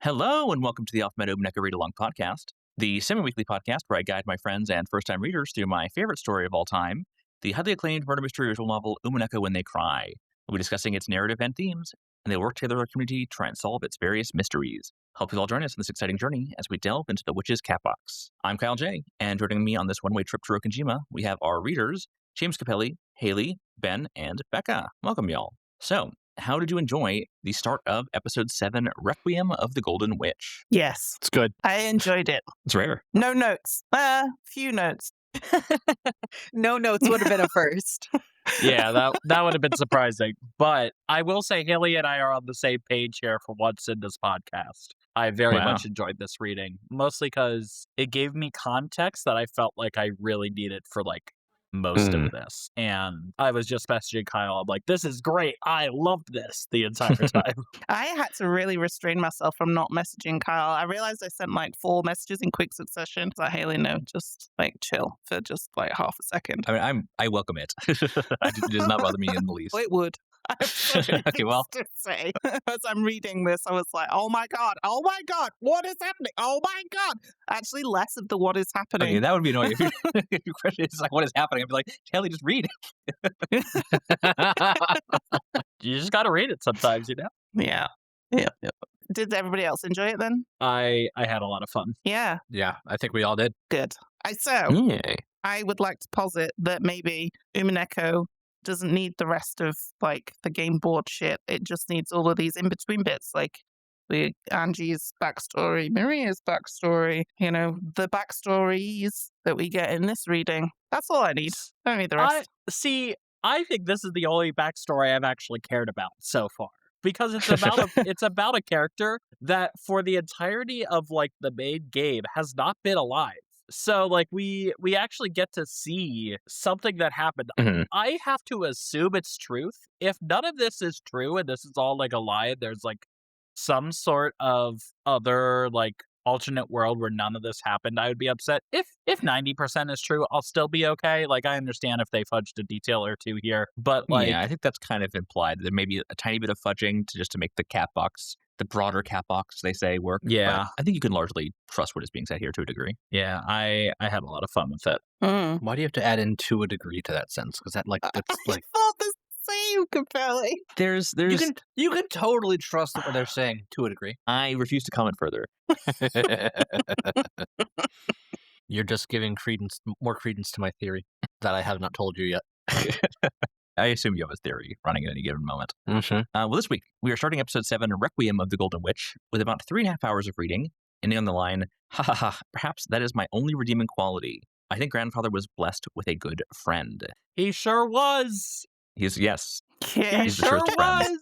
Hello, and welcome to the Alphabet Umineko Read Along podcast, the semi-weekly podcast where I guide my friends and first-time readers through my favorite story of all time, the highly acclaimed murder mystery visual novel Umineko When They Cry. We'll be discussing its narrative and themes, and they'll work together as a community to try and solve its various mysteries. Hope you'll all join us in this exciting journey as we delve into the witch's Catbox. I'm Kyle J, and joining me on this one-way trip to Rokkenjima, we have our readers, James Capelli, Hayley, Ben, and Becca. Welcome, y'all. So, how did you enjoy the start of episode 7, Requiem of the Golden Witch? Yes. It's good. I enjoyed it. It's rare. No notes. Few notes. No notes would have been a first. Yeah, that would have been surprising. But I will say Hayley and I are on the same page here for once in this podcast. I very much enjoyed this reading, mostly because it gave me context that I felt like I really needed for most of this. And I was just messaging Kyle. I'm like, this is great. I loved this the entire time. I had to really restrain myself from not messaging Kyle. I realized I sent 4 messages in quick succession. So Hayley, no, just chill for just half a second. I mean, I welcome it. It does not bother me in the least. It would. Okay, well. To say. As I'm reading this, I was like, oh my God, what is happening? Oh my God. Actually, less of the what is happening. Okay, that would be annoying. If your question is what is happening, I'd be like, Hayley, just read it. You just got to read it sometimes, you know? Yeah. Did everybody else enjoy it then? I had a lot of fun. Yeah. Yeah, I think we all did. Good. I would like to posit that maybe Umineko doesn't need the rest of the game board shit. It just needs all of these in between bits, with Angie's backstory, Maria's backstory, the backstories that we get in this reading. That's all I need. I don't need the rest. I think this is the only backstory I've actually cared about so far. Because it's about a character that for the entirety of the main game has not been alive. So we actually get to see something that happened. Mm-hmm. I have to assume it's truth. If none of this is true and this is all a lie, there's some sort of other alternate world where none of this happened, I would be upset. If 90% is true, I'll still be okay. I understand if they fudged a detail or two here, but yeah, I think that's kind of implied. There may be a tiny bit of fudging to make the Catbox, the broader Catbox, they say, work. Yeah. But I think you can largely trust what is being said here to a degree. Yeah, I had a lot of fun with it. Why do you have to add in to a degree to that sense? Because that's I thought the same, Capelli. There's you can totally trust what they're saying to a degree. I refuse to comment further. You're just giving more credence to my theory that I have not told you yet. I assume you have a theory running at any given moment. Mm-hmm. Well, this week, we are starting episode 7, Requiem of the Golden Witch, with about 3.5 hours of reading, ending on the line, "Hahahah, perhaps that is my only redeeming quality. I think grandfather was blessed with a good friend." He sure was. Yes. Yeah, He's the truest friend.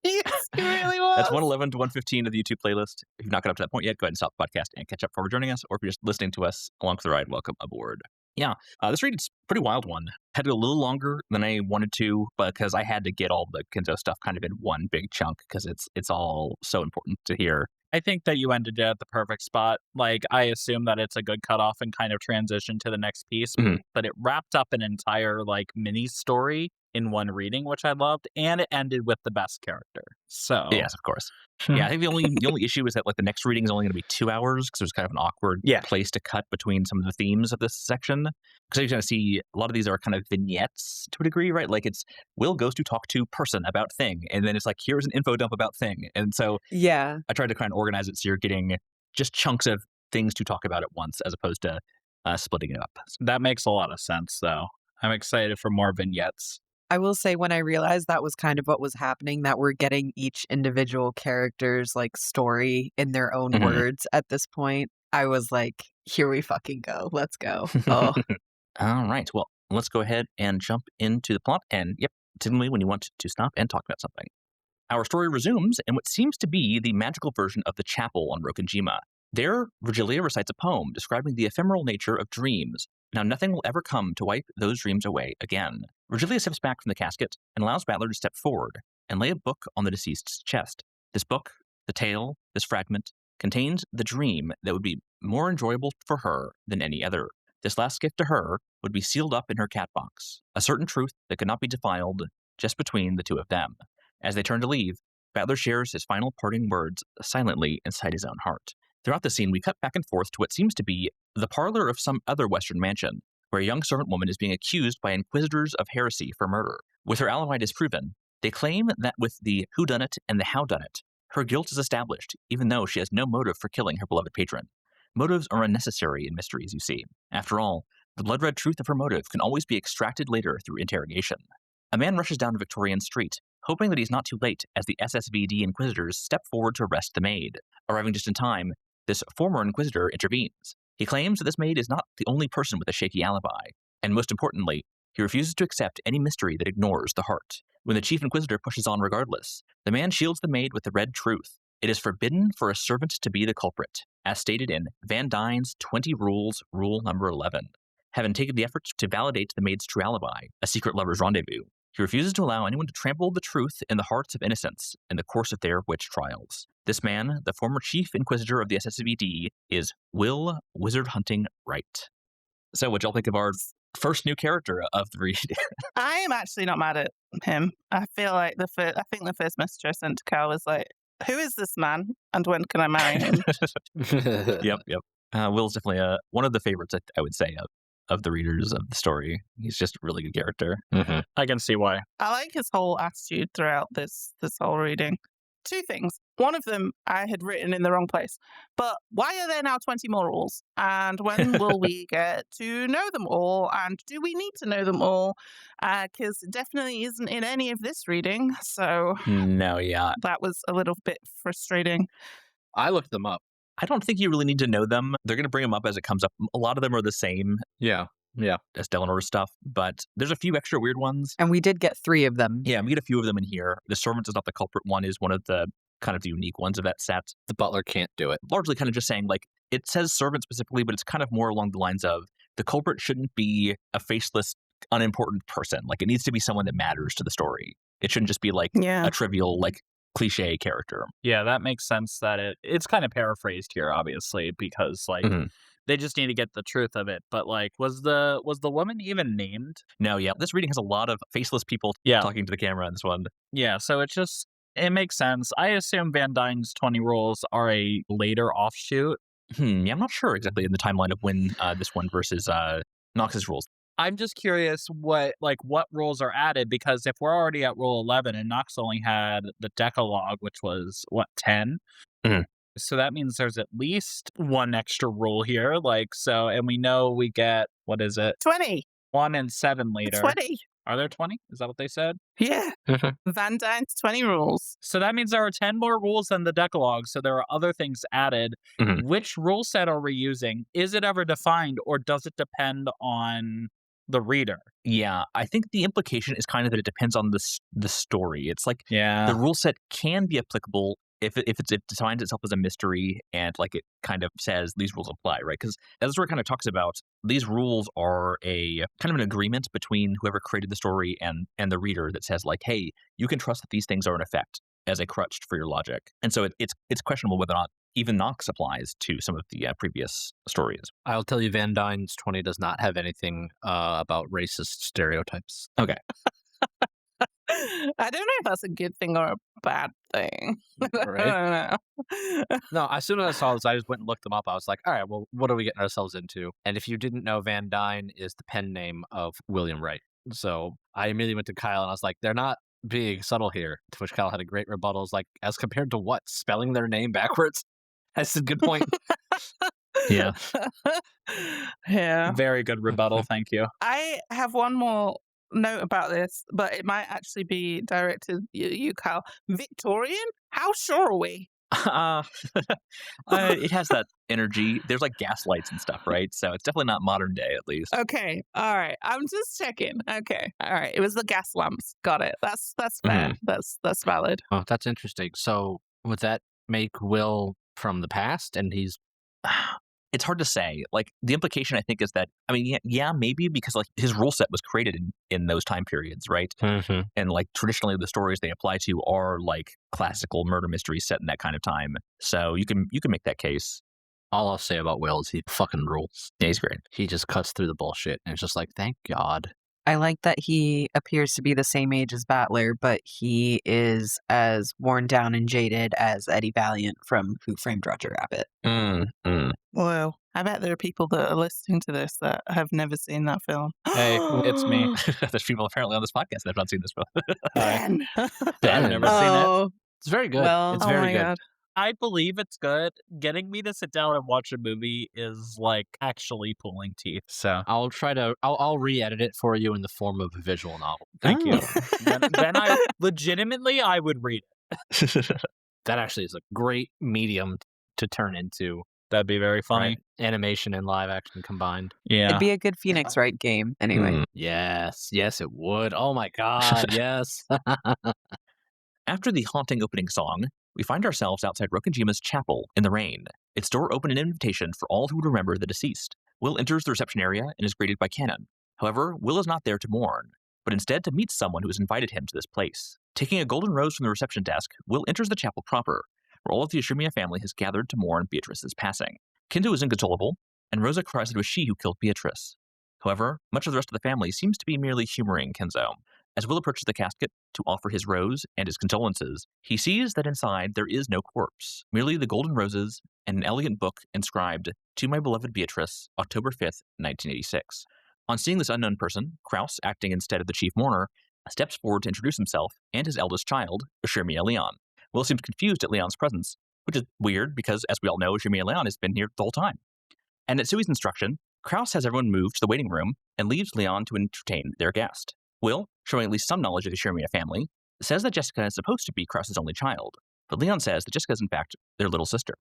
Yes, he really was. That's 111 to 115 of the YouTube playlist. If you've not got up to that point yet, go ahead and stop the podcast and catch up before joining us, or if you're just listening to us along for the ride, welcome aboard. Yeah, this read is a pretty wild one. Had to go a little longer than I wanted to, because I had to get all the Kinzo stuff kind of in one big chunk, because it's all so important to hear. I think that you ended it at the perfect spot. I assume that it's a good cutoff and kind of transition to the next piece, but it wrapped up an entire mini story in one reading, which I loved, and it ended with the best character. So yes, of course. Yeah, I think the only issue is that the next reading is only going to be 2 hours, because there's kind of an awkward place to cut between some of the themes of this section. Because you're going to see a lot of these are kind of vignettes to a degree, right? It's Will goes to talk to person about thing, and then it's here's an info dump about thing. And so yeah, I tried to kind of organize it so you're getting just chunks of things to talk about at once, as opposed to splitting it up. That makes a lot of sense, though. I'm excited for more vignettes. I will say when I realized that was kind of what was happening, that we're getting each individual character's story in their own words at this point, I was like, here we fucking go. Let's go. Oh. All right. Well, let's go ahead and jump into the plot. And typically when you want to stop and talk about something. Our story resumes in what seems to be the magical version of the chapel on Rokkenjima. There, Virgilia recites a poem describing the ephemeral nature of dreams. Now nothing will ever come to wipe those dreams away again. Virgilia steps back from the casket and allows Battler to step forward and lay a book on the deceased's chest. This book, the tale, this fragment, contains the dream that would be more enjoyable for her than any other. This last gift to her would be sealed up in her Catbox, a certain truth that could not be defiled just between the two of them. As they turn to leave, Battler shares his final parting words silently inside his own heart. Throughout the scene, we cut back and forth to what seems to be the parlor of some other Western mansion, where a young servant woman is being accused by inquisitors of heresy for murder. With her alibi disproven, they claim that with the whodunit and the howdunit, her guilt is established, even though she has no motive for killing her beloved patron. Motives are unnecessary in mysteries, you see. After all, the blood-red truth of her motive can always be extracted later through interrogation. A man rushes down Victorian Street, hoping that he's not too late as the SSVD Inquisitors step forward to arrest the maid. Arriving just in time, this former Inquisitor intervenes. He claims that this maid is not the only person with a shaky alibi, and most importantly, he refuses to accept any mystery that ignores the heart. When the Chief Inquisitor pushes on regardless, the man shields the maid with the red truth. It is forbidden for a servant to be the culprit, as stated in Van Dine's 20 Rules, Rule number 11. Having taken the effort to validate the maid's true alibi, a secret lover's rendezvous, he refuses to allow anyone to trample the truth in the hearts of innocents in the course of their witch trials. This man, the former Chief Inquisitor of the SSVD, is Will Wizard Hunting Wright. So what y'all think of our first new character of the read? I am actually not mad at him. I feel like the first message I sent to Kyle was like, who is this man and when can I marry him? Yep. Will's definitely one of the favorites, I would say, of the readers of the story. He's just a really good character. Mm-hmm. I can see why. I like his whole attitude throughout this whole reading. Two things. One of them I had written in the wrong place. But why are there now 20 more rules? And when will we get to know them all? And do we need to know them all? Because it definitely isn't in any of this reading. So no, yeah. That was a little bit frustrating. I looked them up. I don't think you really need to know them. They're going to bring them up as it comes up. A lot of them are the same. Yeah. As Delanor's stuff, but there's a few extra weird ones. And we did get 3 of them. Yeah, we get a few of them in here. The servant is not the culprit one is one of the kind of the unique ones of that set. The butler can't do it. Largely kind of just saying, like, it says servant specifically, but it's kind of more along the lines of the culprit shouldn't be a faceless, unimportant person. Like, it needs to be someone that matters to the story. It shouldn't just be like a trivial, like, cliche character. Yeah, that makes sense that it's kind of paraphrased here, obviously, because like they just need to get the truth of it. But like, was the woman even named? No, yeah. This reading has a lot of faceless people talking to the camera in this one. Yeah, so it makes sense. I assume Van Dyne's 20 Rules are a later offshoot. Yeah, I'm not sure exactly in the timeline of when this one versus Nox's rules. I'm just curious what rules are added, because if we're already at rule 11 and Nox only had the Decalogue, which was 10? Mm-hmm. So that means there's at least one extra rule here. Like, so, and we know we get, what is it? 20. 1 and 7 later. 20. Are there 20? Is that what they said? Yeah. Van Dyne's 20 rules. So that means there are 10 more rules than the Decalogue. So there are other things added. Mm-hmm. Which rule set are we using? Is it ever defined, or does it depend on the reader? Yeah, I think the implication is kind of that it depends on the story. It's like the rule set can be applicable if it defines itself as a mystery and like it kind of says these rules apply, right? Because as the story kind of talks about, these rules are a kind of an agreement between whoever created the story and the reader that says like, hey, you can trust that these things are in effect as a crutch for your logic. And so it's questionable whether or not even Nox applies to some of the previous stories. I'll tell you, Van Dyne's 20 does not have anything about racist stereotypes. Okay. I don't know if that's a good thing or a bad thing. Right? I don't know. No, as soon as I saw this, I just went and looked them up. I was like, all right, well, what are we getting ourselves into? And if you didn't know, Van Dyne is the pen name of William Wright. So I immediately went to Kyle and I was like, they're not being subtle here. To which Kyle had a great rebuttal. Like, as compared to what? Spelling their name backwards? That's a good point. Yeah. Yeah. Very good rebuttal. Thank you. I have one more note about this, but it might actually be directed at you, Kyle. Victorian? How sure are we? It has that energy. There's like gas lights and stuff, right? So it's definitely not modern day, at least. Okay. All right. I'm just checking. Okay. All right. It was the gas lamps. Got it. That's fair. That's valid. Oh, that's interesting. So would that make Will from the past and he's... It's hard to say. Like, the implication, I think, is that, I mean, yeah, maybe because, like, his rule set was created in those time periods, right? Mm-hmm. And, like, traditionally the stories they apply to are, like, classical murder mysteries set in that kind of time. So you can make that case. All I'll say about Will is he fucking rules. Yeah, he's great. He just cuts through the bullshit and it's just like, thank God. I like that he appears to be the same age as Battler, but he is as worn down and jaded as Eddie Valiant from Who Framed Roger Rabbit. Well, I bet there are people that are listening to this that have never seen that film. Hey, it's me. There's people apparently on this podcast that have not seen this film. Ben. I've never seen it. Oh, It's very good. Well- it's Oh very my good. God. I believe it's good. Getting me to sit down and watch a movie is like actually pulling teeth. So I'll re-edit it for you in the form of a visual novel. thank you. Oh. then I legitimately I would read it. That actually is a great medium to turn into That'd be very funny. right? Animation and live action combined. Yeah. it'd be a good Phoenix Wright game anyway. Yes, it would. Oh my god, yes. After the haunting opening song, we find ourselves outside Rokkenjima's chapel in the rain. Its door open an invitation for all who would remember the deceased. Will enters the reception area and is greeted by Kanon. However, Will is not there to mourn, but instead to meet someone who has invited him to this place. Taking a golden rose from the reception desk, Will enters the chapel proper, where all of the Ushiromiya family has gathered to mourn Beatrice's passing. Kinzo is inconsolable, and Rosa cries that it was she who killed Beatrice. However, much of the rest of the family seems to be merely humoring Kinzo. As Will approaches the casket to offer his rose and his condolences, he sees that inside there is no corpse, merely the golden roses and an elegant book inscribed, "To my beloved Beatrice, October 5th, 1986. On seeing this unknown person, Kraus, acting instead of the chief mourner, steps forward to introduce himself and his eldest child, Ushiromiya Leon. Will seems confused at Leon's presence, which is weird because, as we all know, Ushiromiya Leon has been here the whole time. And at Sui's instruction, Kraus has everyone move to the waiting room and leaves Leon to entertain their guest. Will, showing at least some knowledge of the Ushiromiya family, says that Jessica is supposed to be Kraus's only child, but Leon says that Jessica is in fact their little sister.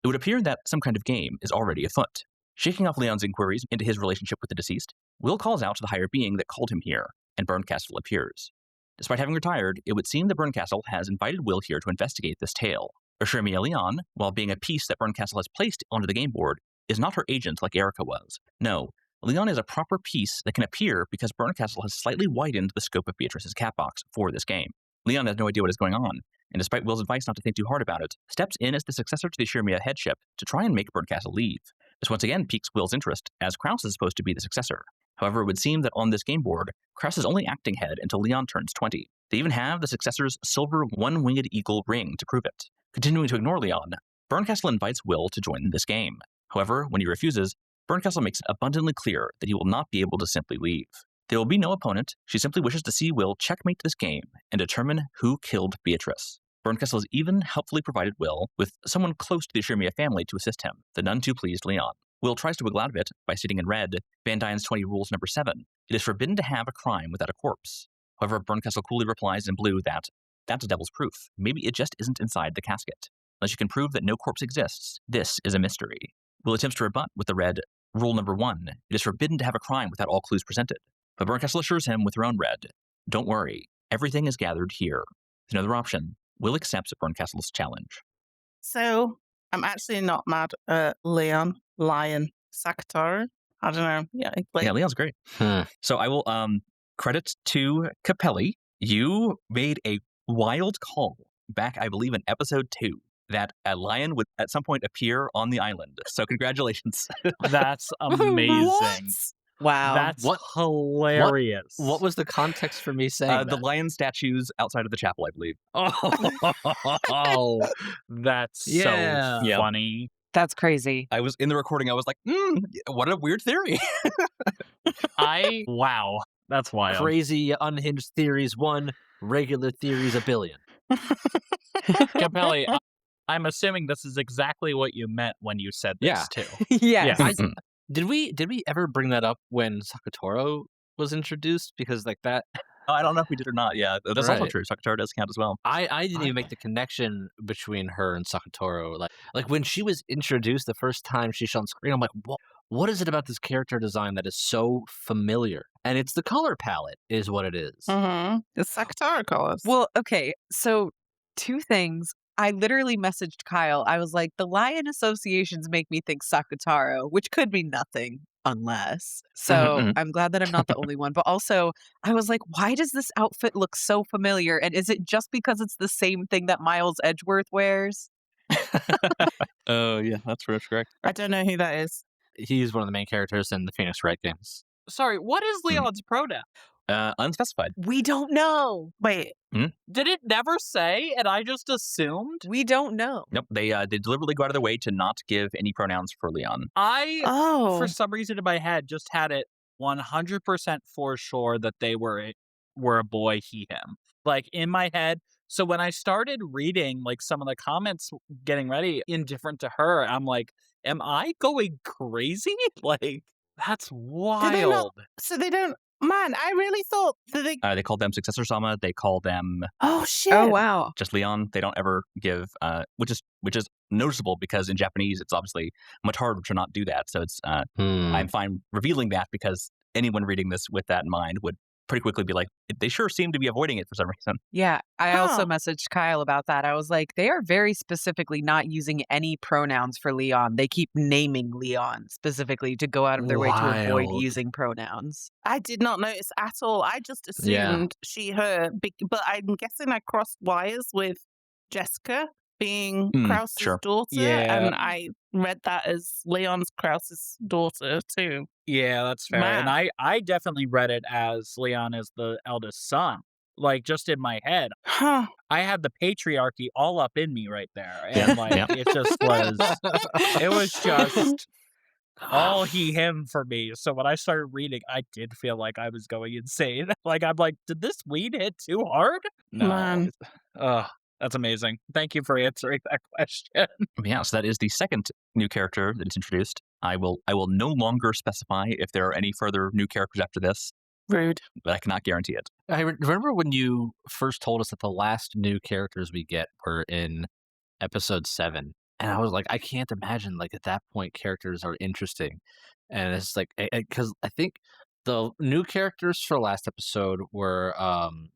It would appear that some kind of game is already afoot. Shaking off Leon's inquiries into his relationship with the deceased, Will calls out to the higher being that called him here, and Bernkastel appears. Despite having retired, it would seem that Bernkastel has invited Will here to investigate this tale. Ushiromiya Leon, while being a piece that Bernkastel has placed onto the game board, is not her agent like Erica was. No, Leon is a proper piece that can appear because Bernkastel has slightly widened the scope of Beatrice's Catbox for this game. Leon has no idea what is going on, and despite Will's advice not to think too hard about it, steps in as the successor to the Ushiromiya headship to try and make Bernkastel leave. This once again piques Will's interest, as Kraus is supposed to be the successor. However, it would seem that on this game board, Kraus is only acting head until Leon turns 20. They even have the successor's silver one-winged eagle ring to prove it. Continuing to ignore Leon, Bernkastel invites Will to join this game. However, when he refuses, Bernkastel makes it abundantly clear that he will not be able to simply leave. There will be no opponent. She simply wishes to see Will checkmate this game and determine who killed Beatrice. Bernkastel has even helpfully provided Will with someone close to the Ushiromiya family to assist him, the none too pleased Leon. Will tries to wiggle out of it by stating in red, Van Dyne's 20 rules number 7. It is forbidden to have a crime without a corpse. However, Bernkastel coolly replies in blue that that's devil's proof. Maybe it just isn't inside the casket. Unless you can prove that no corpse exists, this is a mystery. Will attempts to rebut with the red, rule number 1. It is forbidden to have a crime without all clues presented. But Bernkastel assures him with her own red, don't worry, everything is gathered here. With another option, Will accepts Bernkastel's challenge. So, I'm actually not mad at Lion, Sakutaro. I don't know. Yeah, Yeah, Leon's great. So I will credit to Capelli. You made a wild call back, I believe, in episode 2 that a lion would at some point appear on the island. So congratulations. That's amazing. Wow. That's hilarious. What was the context for me saying The that? lion statues outside of the chapel, I believe. Oh, that's Yeah. so Yeah. funny. That's crazy. I was in the recording. I was like, what a weird theory. Wow, that's wild. Crazy unhinged theories 1, regular theories a billion. Capelli, I'm assuming this is exactly what you meant when you said this Yeah. too. Yes. Yeah. Did we ever bring that up when Sakutaro was introduced? Because like that, I don't know if we did or not. Yeah, that's also Right. true. Sakutaro does count as well. I didn't even make the connection between her and Sakutaro. Like when she was introduced the first time she shone screen, I'm like, what is it about this character design that is so familiar? And it's the color palette is what it is. Mm-hmm. It's Sakutaro colors. Well, okay. So, 2 things. I literally messaged Kyle. I was like, the lion associations make me think Sakutaro, which could be nothing unless. So mhm. I'm glad that I'm not the only one. But also, I was like, why does this outfit look so familiar? And is it just because it's the same thing that Miles Edgeworth wears? Oh, yeah, that's correct. I don't know who that is. He's one of the main characters in the Phoenix Wright games. Sorry, what is Leon's pronoun? Unspecified. We don't know. Wait. Did it never say, and I just assumed? We don't know. Nope. They deliberately go out of their way to not give any pronouns for Leon. For some reason in my head, just had it 100% for sure that they were a boy, he, him. Like, in my head. So when I started reading, like, some of the comments getting ready, indifferent to her, I'm like, am I going crazy? Like, that's wild. So they don't... Man, I really thought that they call them Successor Sama. They call them... Oh, shit. Oh, wow. Just Leon. They don't ever give... which is noticeable because in Japanese, it's obviously much harder to not do that. So it's... I'm fine revealing that because anyone reading this with that in mind would pretty quickly be like, they sure seem to be avoiding it for some reason. Yeah, I also messaged Kyle about that. I was like, they are very specifically not using any pronouns for Leon. They keep naming Leon specifically to go out of their way to avoid using pronouns. I did not notice at all. I just assumed she, her, but I'm guessing I crossed wires with Jessica being Krause's daughter, and I read that as Leon's Krause's daughter too. Yeah, that's fair. Man. And I definitely read it as Leon is the eldest son. Like, just in my head. Huh. I had the patriarchy all up in me right there. And, like, it just was... It was just all he, him for me. So when I started reading, I did feel like I was going insane. Like, I'm like, did this weed hit too hard? No. Man. That's amazing. Thank you for answering that question. Yeah, so that is the second new character that is introduced. I will no longer specify if there are any further new characters after this. Rude. But I cannot guarantee it. I remember when you first told us that the last new characters we get were in episode 7. And I was like, I can't imagine, like, at that point, characters are interesting. And it's like, because I think the new characters for last episode were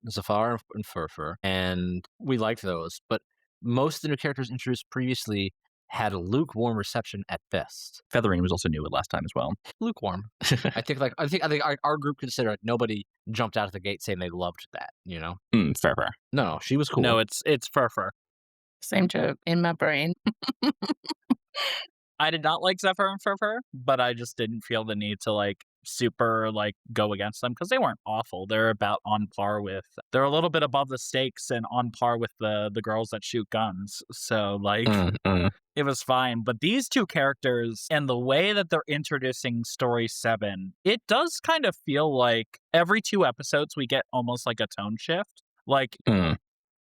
Zafar and Furfur, and we liked those. But most of the new characters introduced previously had a lukewarm reception at best. Feathering was also new at last time as well. Lukewarm. I think our group considered nobody jumped out of the gate saying they loved that. You know. Fair. No, she was cool. No, it's Furfur. Same joke in my brain. I did not like Zephyr and Furfur, but I just didn't feel the need to, like, super, like, go against them because they weren't awful. They're about on par with... They're a little bit above the stakes and on par with the girls that shoot guns. So, like, it was fine. But these two characters and the way that they're introducing Story 7, it does kind of feel like every 2 episodes we get almost like a tone shift. Like,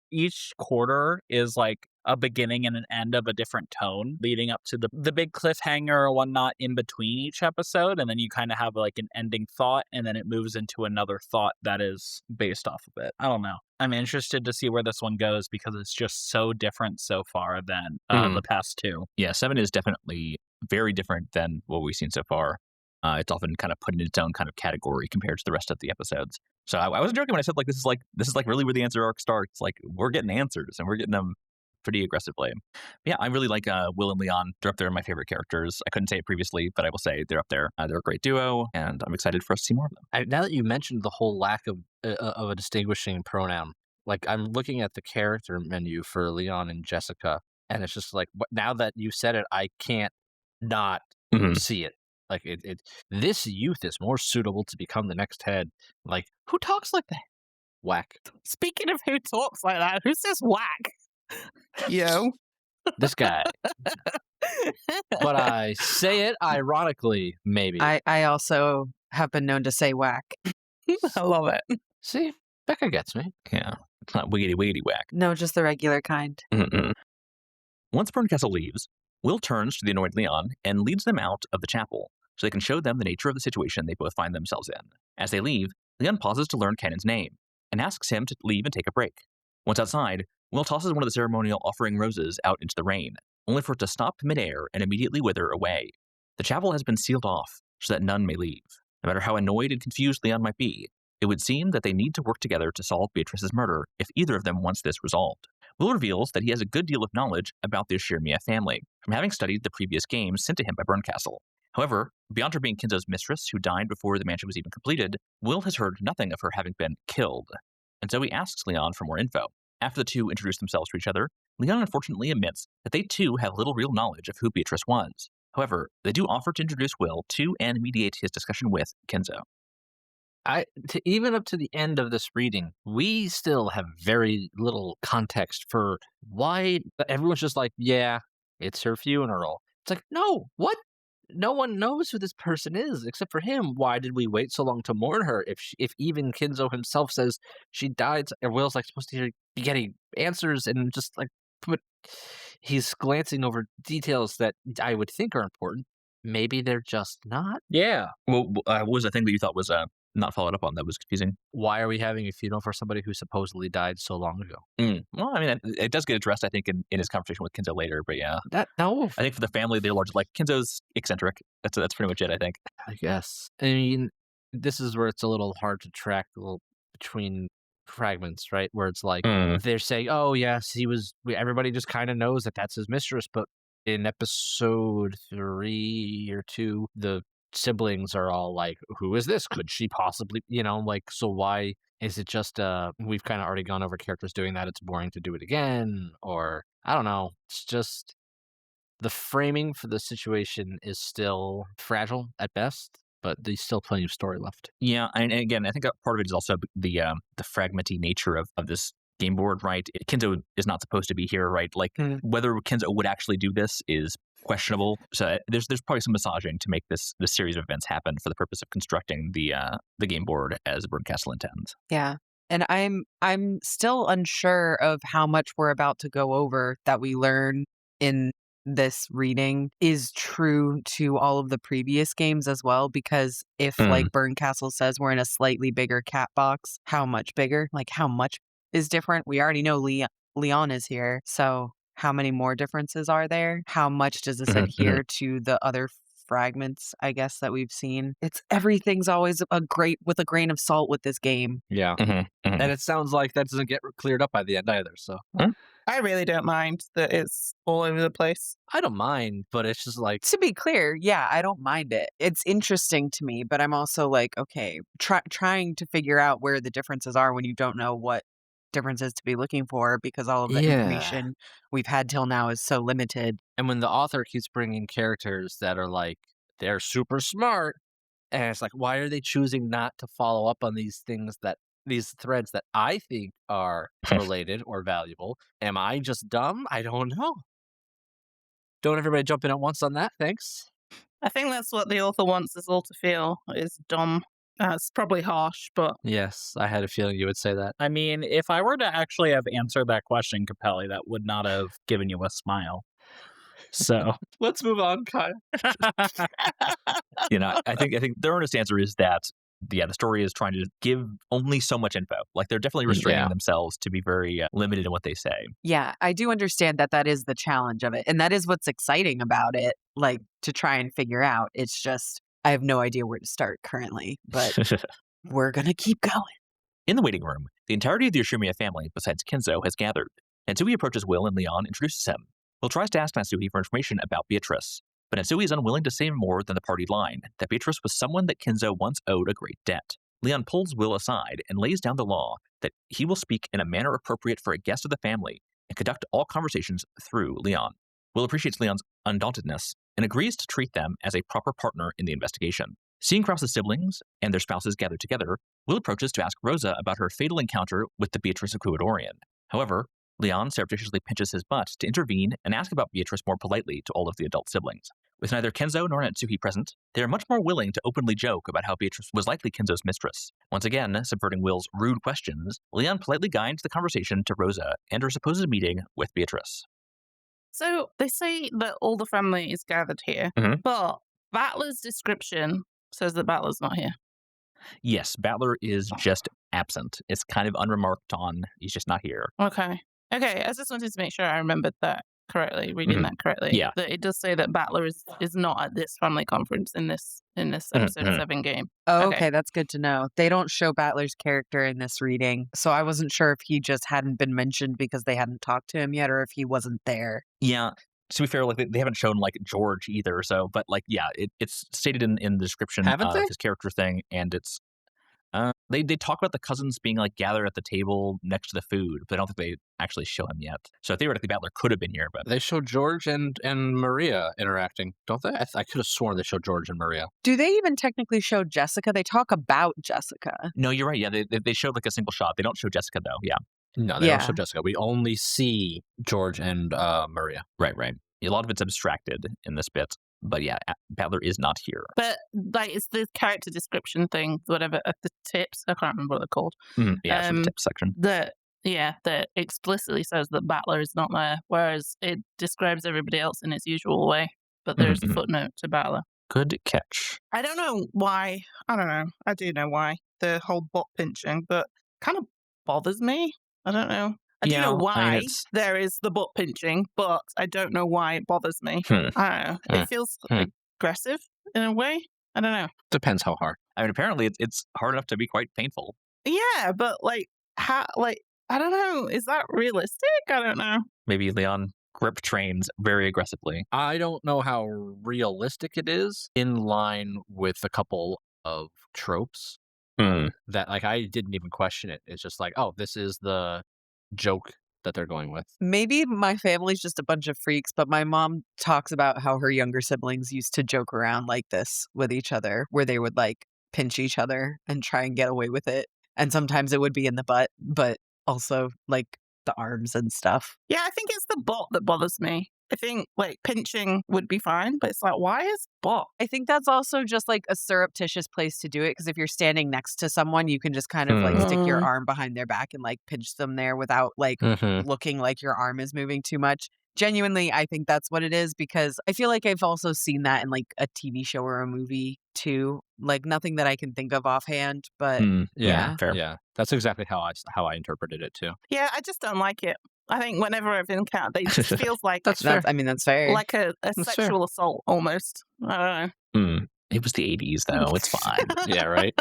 each quarter is like a beginning and an end of a different tone leading up to the big cliffhanger or whatnot in between each episode. And then you kind of have like an ending thought and then it moves into another thought that is based off of it. I don't know. I'm interested to see where this one goes because it's just so different so far than the past 2. Yeah, 7 is definitely very different than what we've seen so far. It's often kind of put in its own kind of category compared to the rest of the episodes. So I was joking when I said this is like really where the answer arc starts. Like we're getting answers and we're getting them pretty aggressively. Yeah, I really like Will and Leon. They're up there in my favorite characters. I couldn't say it previously, but I will say they're up there. They're a great duo, and I'm excited for us to see more of them. Now that you mentioned the whole lack of a distinguishing pronoun, like I'm looking at the character menu for Leon and Jessica, and it's just like now that you said it, I can't not see it. Like this youth is more suitable to become the next head. Like who talks like that? Whack. Speaking of who talks like that, who says whack? Yo. This guy. But I say it ironically, maybe. I also have been known to say whack. I love it. See, Becca gets me. Yeah, it's not wiggity whack. No, just the regular kind. Once Bernkastel leaves, Will turns to the annoyed Leon and leads them out of the chapel so they can show them the nature of the situation they both find themselves in. As they leave, Leon pauses to learn Kanon's name and asks him to leave and take a break. Once outside, Will tosses one of the ceremonial offering roses out into the rain, only for it to stop midair and immediately wither away. The chapel has been sealed off so that none may leave. No matter how annoyed and confused Leon might be, it would seem that they need to work together to solve Beatrice's murder if either of them wants this resolved. Will reveals that he has a good deal of knowledge about the Ushiromiya family, from having studied the previous games sent to him by Bernkastel. However, beyond her being Kinzo's mistress, who died before the mansion was even completed, Will has heard nothing of her having been killed. And so he asks Leon for more info. After the two introduce themselves to each other, Leon unfortunately admits that they too have little real knowledge of who Beatrice was. However, they do offer to introduce Will to and mediate his discussion with Kinzo. even up to the end of this reading, we still have very little context for why everyone's just like, yeah, it's her funeral. It's like, no, what? No one knows who this person is except for him. Why did we wait so long to mourn her? If even Kinzo himself says she died, and Will's like supposed to be getting answers and just like, but he's glancing over details that I would think are important. Maybe they're just not. Yeah. Well, what was the thing that you thought was not followed up on that was confusing? Why are we having a funeral for somebody who supposedly died so long ago? Well, I mean, it does get addressed, I think, in his conversation with Kinzo later. But yeah, No, I think for the family, they're largely like Kinzo's eccentric. That's pretty much it. I think. I guess. I mean, this is where it's a little hard to track between fragments, right? Where it's like they're saying, "Oh yes, everybody just kind of knows that that's his mistress," but in episode 3 or 2, the siblings are all like, "Who is this? Could she possibly?" So why is it just we've kind of already gone over characters doing that? It's boring to do it again, or I don't know. It's just the framing for the situation is still fragile at best, but there's still plenty of story left. Yeah, and again, I think part of it is also the fragmenty nature of this game board, right? Kinzo is not supposed to be here, right? Like whether Kinzo would actually do this is questionable. So there's probably some massaging to make this series of events happen for the purpose of constructing the game board as Bernkastel intends. Yeah. And I'm still unsure of how much we're about to go over that we learn in this reading is true to all of the previous games as well, because if like Bernkastel says we're in a slightly bigger Catbox, how much bigger? Like how much is different? We already know Leon is here, so how many more differences are there? How much does this adhere to the other fragments, I guess, that we've seen? Everything's always with a grain of salt with this game. Yeah. And it sounds like that doesn't get cleared up by the end either, so I really don't mind that it's all over the place. I don't mind, but it's just like, To be clear, yeah, I don't mind it. It's interesting to me, but I'm also like, okay, trying to figure out where the differences are when you don't know what differences to be looking for, because all of the information we've had till now is so limited. And when the author keeps bringing characters that are like, they're super smart, and it's like, why are they choosing not to follow up on these threads that I think are related or valuable? Am I just dumb? I don't know. Don't everybody jump in at once on that, thanks. I think that's what the author wants us all to feel, is dumb. It's probably harsh, but Yes, I had a feeling you would say that. I mean, if I were to actually have answered that question, Capelli, that would not have given you a smile. So Let's move on, Kyle. I think their honest answer is that the story is trying to give only so much info. Like they're definitely restraining themselves to be very limited in what they say. Yeah, I do understand that is the challenge of it. And that is what's exciting about it, like to try and figure out. It's just, I have no idea where to start currently, but we're going to keep going. In the waiting room, the entirety of the Ushiromiya family, besides Kinzo, has gathered. Natsui approaches Will and Leon introduces him. Will tries to ask Natsui for information about Beatrice, but Natsui is unwilling to say more than the party line, that Beatrice was someone that Kinzo once owed a great debt. Leon pulls Will aside and lays down the law that he will speak in a manner appropriate for a guest of the family and conduct all conversations through Leon. Will appreciates Leon's undauntedness and agrees to treat them as a proper partner in the investigation. Seeing Krause's siblings and their spouses gathered together, Will approaches to ask Rosa about her fatal encounter with the Beatrice of Kuwadorian. However, Leon surreptitiously pinches his butt to intervene and ask about Beatrice more politely to all of the adult siblings. With neither Kinzo nor Natsui present, they are much more willing to openly joke about how Beatrice was likely Kinzo's mistress. Once again, subverting Will's rude questions, Leon politely guides the conversation to Rosa and her supposed meeting with Beatrice. So they say that all the family is gathered here, but Battler's description says that Battler's not here. Yes, Battler is just absent. It's kind of unremarked on. He's just not here. Okay, I just wanted to make sure I remembered that correctly, reading that correctly. Yeah. That it does say that Battler is not at this family conference in this episode 7 game. Oh, okay, that's good to know. They don't show Battler's character in this reading, so I wasn't sure if he just hadn't been mentioned because they hadn't talked to him yet, or if he wasn't there. Yeah. To be fair, like they haven't shown like George either. So, but like, yeah, it's stated in the description of his character thing, and it's They talk about the cousins being like gathered at the table next to the food, but I don't think they actually show him yet. So theoretically, Battler could have been here, but they show George and Maria interacting, don't they? I could have sworn they show George and Maria. Do they even technically show Jessica? They talk about Jessica. No, you're right. Yeah, they showed like a single shot. They don't show Jessica though. Yeah. No, they don't show Jessica. We only see George and Maria. Right. A lot of it's abstracted in this bit. But yeah, Battler is not here. But like, it's the character description thing, whatever, the tips. I can't remember what they're called. Yeah, the tips section. That explicitly says that Battler is not there, whereas it describes everybody else in its usual way. But there's a footnote to Battler. Good catch. I don't know why. I don't know. I do know why. The whole butt pinching, but kind of bothers me. I don't know. I do know why there is the butt pinching, but I don't know why it bothers me. I don't know. It feels aggressive in a way. I don't know. Depends how hard. I mean, apparently it's hard enough to be quite painful. Yeah, but like, how? Like, I don't know. Is that realistic? I don't know. Maybe Leon grip trains very aggressively. I don't know how realistic it is in line with a couple of tropes that, like, I didn't even question it. It's just like, oh, this is the joke that they're going with. Maybe my family's just a bunch of freaks, but my mom talks about how her younger siblings used to joke around like this with each other, where they would like pinch each other and try and get away with it. And sometimes it would be in the butt, but also like the arms and stuff. Yeah, I think it's the butt that bothers me. I think like pinching would be fine, but it's like, why is butt? I think that's also just like a surreptitious place to do it, because if you're standing next to someone, you can just kind of like stick your arm behind their back and like pinch them there without like looking like your arm is moving too much. Genuinely, I think that's what it is, because I feel like I've also seen that in like a TV show or a movie too. Like nothing that I can think of offhand, but fair. Yeah, that's exactly how I interpreted it too. Yeah, I just don't like it. I think whenever I've encountered, it just feels like that's fair. I mean, that's fair. Like a sexual assault almost. I don't know. It was the 80s though. It's fine. Yeah, right.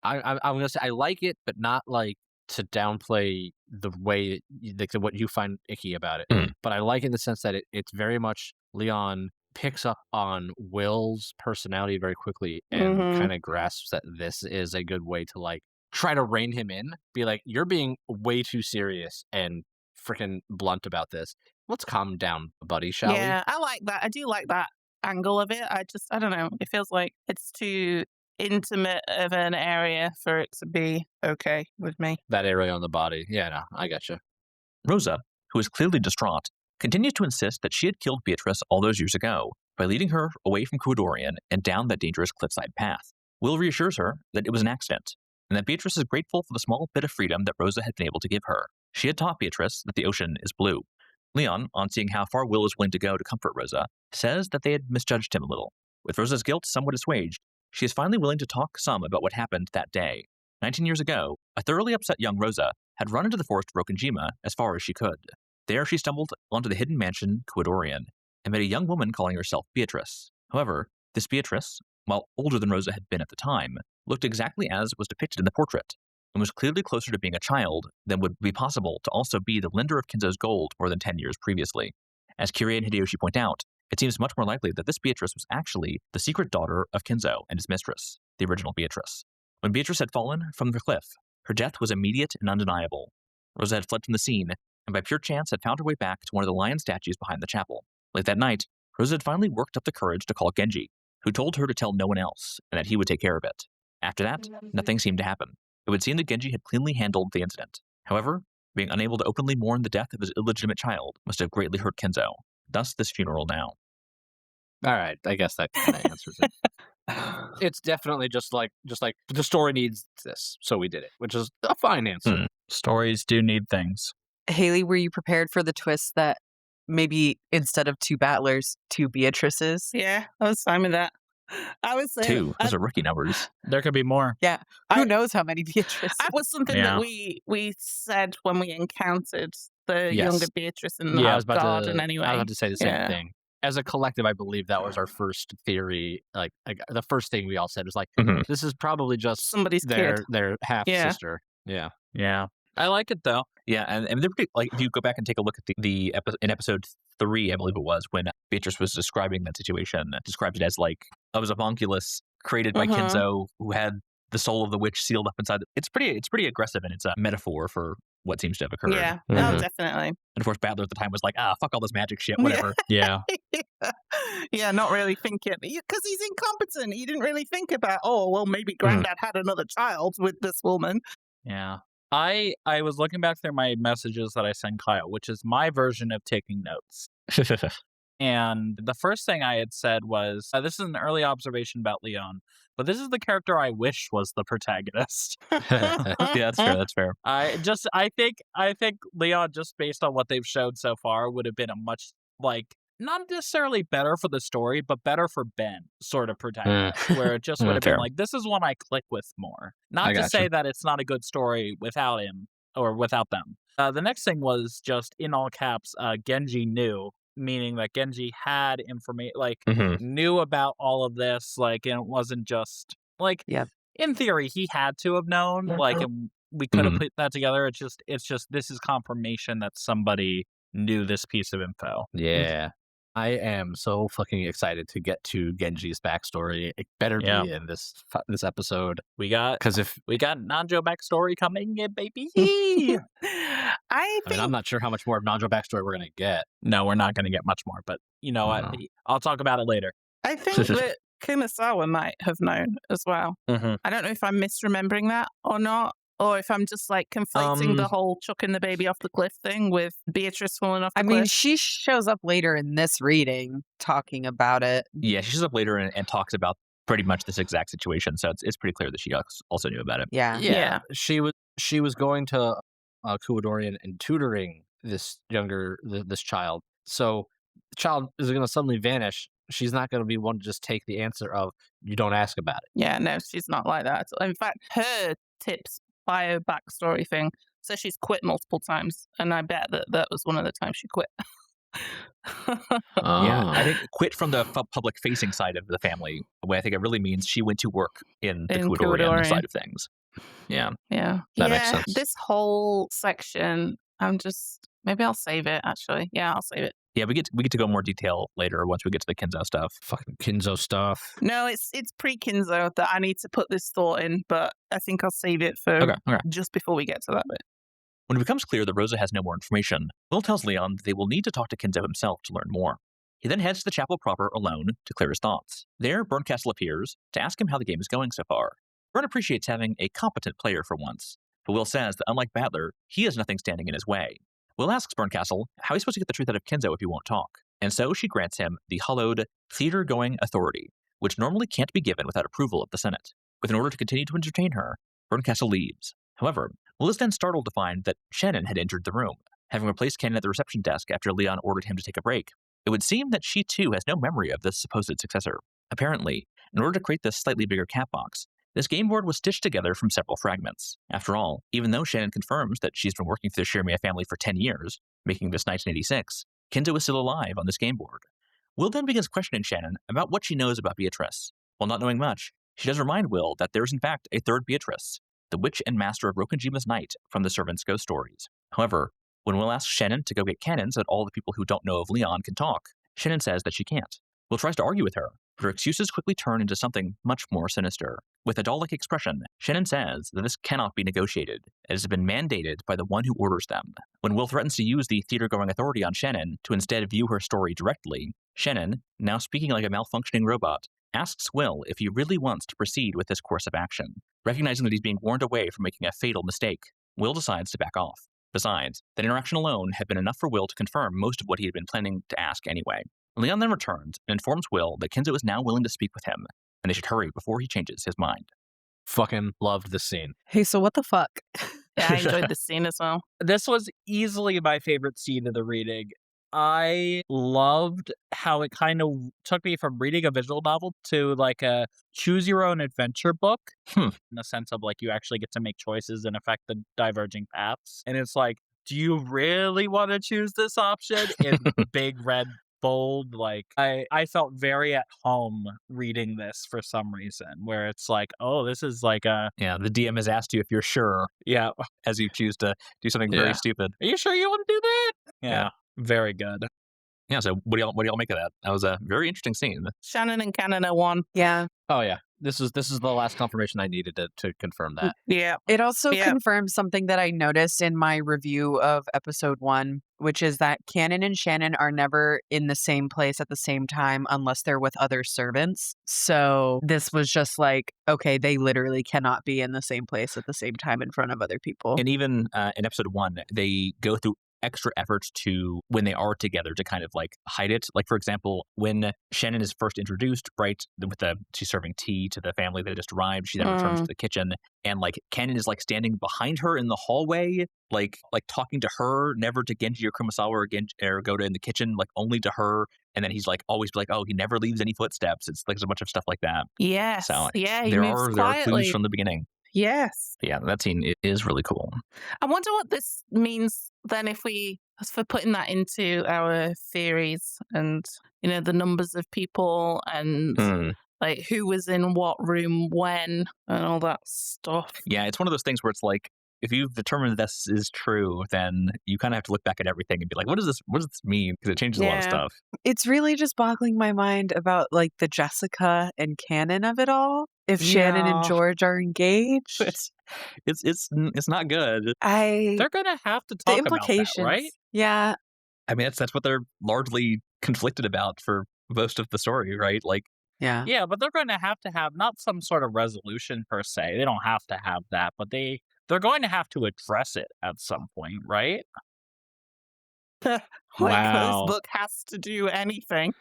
I'm gonna say I like it, but not like to downplay the way like what you find icky about it. But I like it in the sense that it's very much Leon picks up on Will's personality very quickly and kind of grasps that this is a good way to like try to rein him in. Be like, you're being way too serious and freaking blunt about this. Let's calm down, buddy, shall we? Yeah, I like that. I do like that angle of it. I don't know. It feels like it's too intimate of an area for it to be okay with me. That area on the body. Yeah, no, I gotcha. Rosa, who is clearly distraught, continues to insist that she had killed Beatrice all those years ago by leading her away from Kuwadorian and down that dangerous cliffside path. Will reassures her that it was an accident, and that Beatrice is grateful for the small bit of freedom that Rosa had been able to give her. She had taught Beatrice that the ocean is blue. Leon, on seeing how far Will is willing to go to comfort Rosa, says that they had misjudged him a little. With Rosa's guilt somewhat assuaged, she is finally willing to talk some about what happened that day. 19 years ago, a thoroughly upset young Rosa had run into the forest Rokkenjima as far as she could. There she stumbled onto the hidden mansion Kuwadorian and met a young woman calling herself Beatrice. However, this Beatrice, while older than Rosa had been at the time, looked exactly as was depicted in the portrait, and was clearly closer to being a child than would be possible to also be the lender of Kinzo's gold more than 10 years previously. As Kirie and Hideyoshi point out, it seems much more likely that this Beatrice was actually the secret daughter of Kinzo and his mistress, the original Beatrice. When Beatrice had fallen from the cliff, her death was immediate and undeniable. Rosa had fled from the scene, and by pure chance had found her way back to one of the lion statues behind the chapel. Late that night, Rosa had finally worked up the courage to call Genji, who told her to tell no one else, and that he would take care of it. After that, nothing seemed to happen. It would seem that Genji had cleanly handled the incident. However, being unable to openly mourn the death of his illegitimate child must have greatly hurt Kinzo. Thus this funeral now. All right, I guess that kind of answers it. It's definitely just like the story needs this, so we did it, which is a fine answer. Stories do need things. Haley, were you prepared for the twist that maybe instead of 2 battlers, 2 Beatrices? Yeah, I was fine with that. I was saying 2. Those are rookie numbers. There could be more. Yeah. Who knows how many Beatrices? That was something that we said when we encountered the younger Beatrice in the garden anyway. I was about to say the same thing. As a collective, I believe that was our first theory. Like the first thing we all said was like, this is probably just somebody's kid. Their half sister. Yeah. Yeah. I like it though. Yeah, and they're pretty, like, if you go back and take a look at in episode 3, I believe it was, when Beatrice was describing that situation, described it as like, I was a homunculus created by Kinzo who had the soul of the witch sealed up inside. It's pretty aggressive, and it's a metaphor for what seems to have occurred. Yeah, Mhm. oh, definitely. And of course, Battler at the time was like, fuck all this magic shit, whatever. Yeah. Yeah, not really thinking. Because he's incompetent. He didn't really think about, maybe Granddad had another child with this woman. Yeah. I was looking back through my messages that I sent Kyle, which is my version of taking notes. And the first thing I had said was, this is an early observation about Leon, but this is the character I wish was the protagonist. Yeah, that's fair. That's fair. I think Leon, just based on what they've showed so far, would have been a much, like, not necessarily better for the story, but better for Ben sort of protagonist, where it just would have been Fair. like, this is one I click with more. Not I to gotcha. say that it's not a good story without him or without them. The next thing was just in all caps, Genji knew, meaning that Genji had information, like, knew about all of this, like, and it wasn't just like, Yep. in theory, he had to have known, like, and we could have put that together. It's just this is confirmation that somebody knew this piece of info. Yeah. I am so fucking excited to get to Genji's backstory. It better be in this episode. We got Nanjo backstory coming in, baby. I mean, I'm not sure how much more of Nanjo backstory we're gonna get. No, we're not gonna get much more, but you know what? I'll talk about it later. I think that Kumasawa might have known as well. I don't know if I'm misremembering that or not, or if I'm just like conflating the whole chucking the baby off the cliff thing with Beatrice falling off the cliff. I mean, she shows up later in this reading talking about it. Yeah, she shows up later and talks about pretty much this exact situation, so it's pretty clear that she also knew about it. Yeah. She was going to Kuwadorian and tutoring this child. So the child is going to suddenly vanish. She's not going to be one to just take the answer of, you don't ask about it. Yeah, no, she's not like that. In fact, her tips bio backstory thing, so she's quit multiple times, and I bet that was one of the times she quit. Yeah, I think quit from the public facing side of the family. The way I think it really means she went to work in the Kuwadorian side of things. Yeah. That makes sense. This whole section, maybe I'll save it. Actually, yeah, I'll save it. Yeah, we get to go more detail later once we get to the Kinzo stuff. Fucking Kinzo stuff. No, it's pre-Kinzo that I need to put this thought in, but I think I'll save it for just before we get to that bit. When it becomes clear that Rosa has no more information, Will tells Leon that they will need to talk to Kinzo himself to learn more. He then heads to the chapel proper alone to clear his thoughts. There, Bernkastel appears to ask him how the game is going so far. Bern appreciates having a competent player for once, but Will says that unlike Battler, he has nothing standing in his way. Will asks Bernkastel how he's supposed to get the truth out of Kinzo if he won't talk, and so she grants him the hallowed theater-going authority, which normally can't be given without approval of the Senate. With an order to continue to entertain her, Bernkastel leaves. However, Will is then startled to find that Shannon had entered the room, having replaced Kanon at the reception desk after Leon ordered him to take a break. It would seem that she too has no memory of this supposed successor. Apparently, in order to create this slightly bigger Catbox, this game board was stitched together from several fragments. After all, even though Shannon confirms that she's been working for the Ushiromiya family for 10 years, making this 1986, Kinzo is still alive on this game board. Will then begins questioning Shannon about what she knows about Beatrice. While not knowing much, she does remind Will that there is in fact a third Beatrice, the witch and master of Rokkenjima's night from the Servant's Ghost Stories. However, when Will asks Shannon to go get Canon so that all the people who don't know of Leon can talk, Shannon says that she can't. Will tries to argue with her, but her excuses quickly turn into something much more sinister. With a doll-like expression, Shannon says that this cannot be negotiated, as it has been mandated by the one who orders them. When Will threatens to use the theater-going authority on Shannon to instead view her story directly, Shannon, now speaking like a malfunctioning robot, asks Will if he really wants to proceed with this course of action. Recognizing that he's being warned away from making a fatal mistake, Will decides to back off. Besides, that interaction alone had been enough for Will to confirm most of what he had been planning to ask anyway. Leon then returns and informs Will that Kinzo is now willing to speak with him, and they should hurry before he changes his mind. Fucking loved this scene. Hey, so what the fuck? Yeah, I enjoyed this scene as well. This was easily my favorite scene of the reading. I loved how it kind of took me from reading a visual novel to like a choose your own adventure book in the sense of like you actually get to make choices and affect the diverging paths. And it's like, do you really want to choose this option in big red bold? Like I felt very at home reading this for some reason, where it's like, oh, this is like a the DM has asked you if you're sure as you choose to do something very stupid. Are you sure you want to do that? Yeah. Very good. Yeah, so what do y'all make of that? That was a very interesting scene. Shannon and Kanon are one. Yeah. Oh yeah. This is the last confirmation I needed to confirm that. Yeah. It also Yeah. confirms something that I noticed in my review of episode 1, which is that Kanon and Shannon are never in the same place at the same time unless they're with other servants. So this was just like, okay, they literally cannot be in the same place at the same time in front of other people. And even in episode 1, they go through extra efforts to, when they are together, to kind of like hide it. Like, for example, when Shannon is first introduced, right, she's serving tea to the family that just arrived, she then returns to the kitchen, and like Kanon is like standing behind her in the hallway, like talking to her, never to Genji or Kumasawa or Goda in the kitchen, like only to her. And then he's like always like, oh, he never leaves any footsteps. It's like there's a bunch of stuff like that. Yes. So yeah, he there moves are quietly. clues from the beginning. Yes. Yeah, that scene is really cool. I wonder what this means then if we, as for putting that into our theories and, you know, the numbers of people and like who was in what room when and all that stuff. Yeah, it's one of those things where it's like, if you've determined this is true, then you kind of have to look back at everything and be like, what does this mean? Because it changes a lot of stuff. It's really just boggling my mind about like the Jessica and Kanon of it all. If Shannon and George are engaged, it's not good. They're gonna have to talk the implications, about that, right? Yeah. I mean, that's what they're largely conflicted about for most of the story, right? Like, yeah, but they're going to have not some sort of resolution per se. They don't have to have that, but they're going to have to address it at some point, right? Like, Wow. this book has to do anything.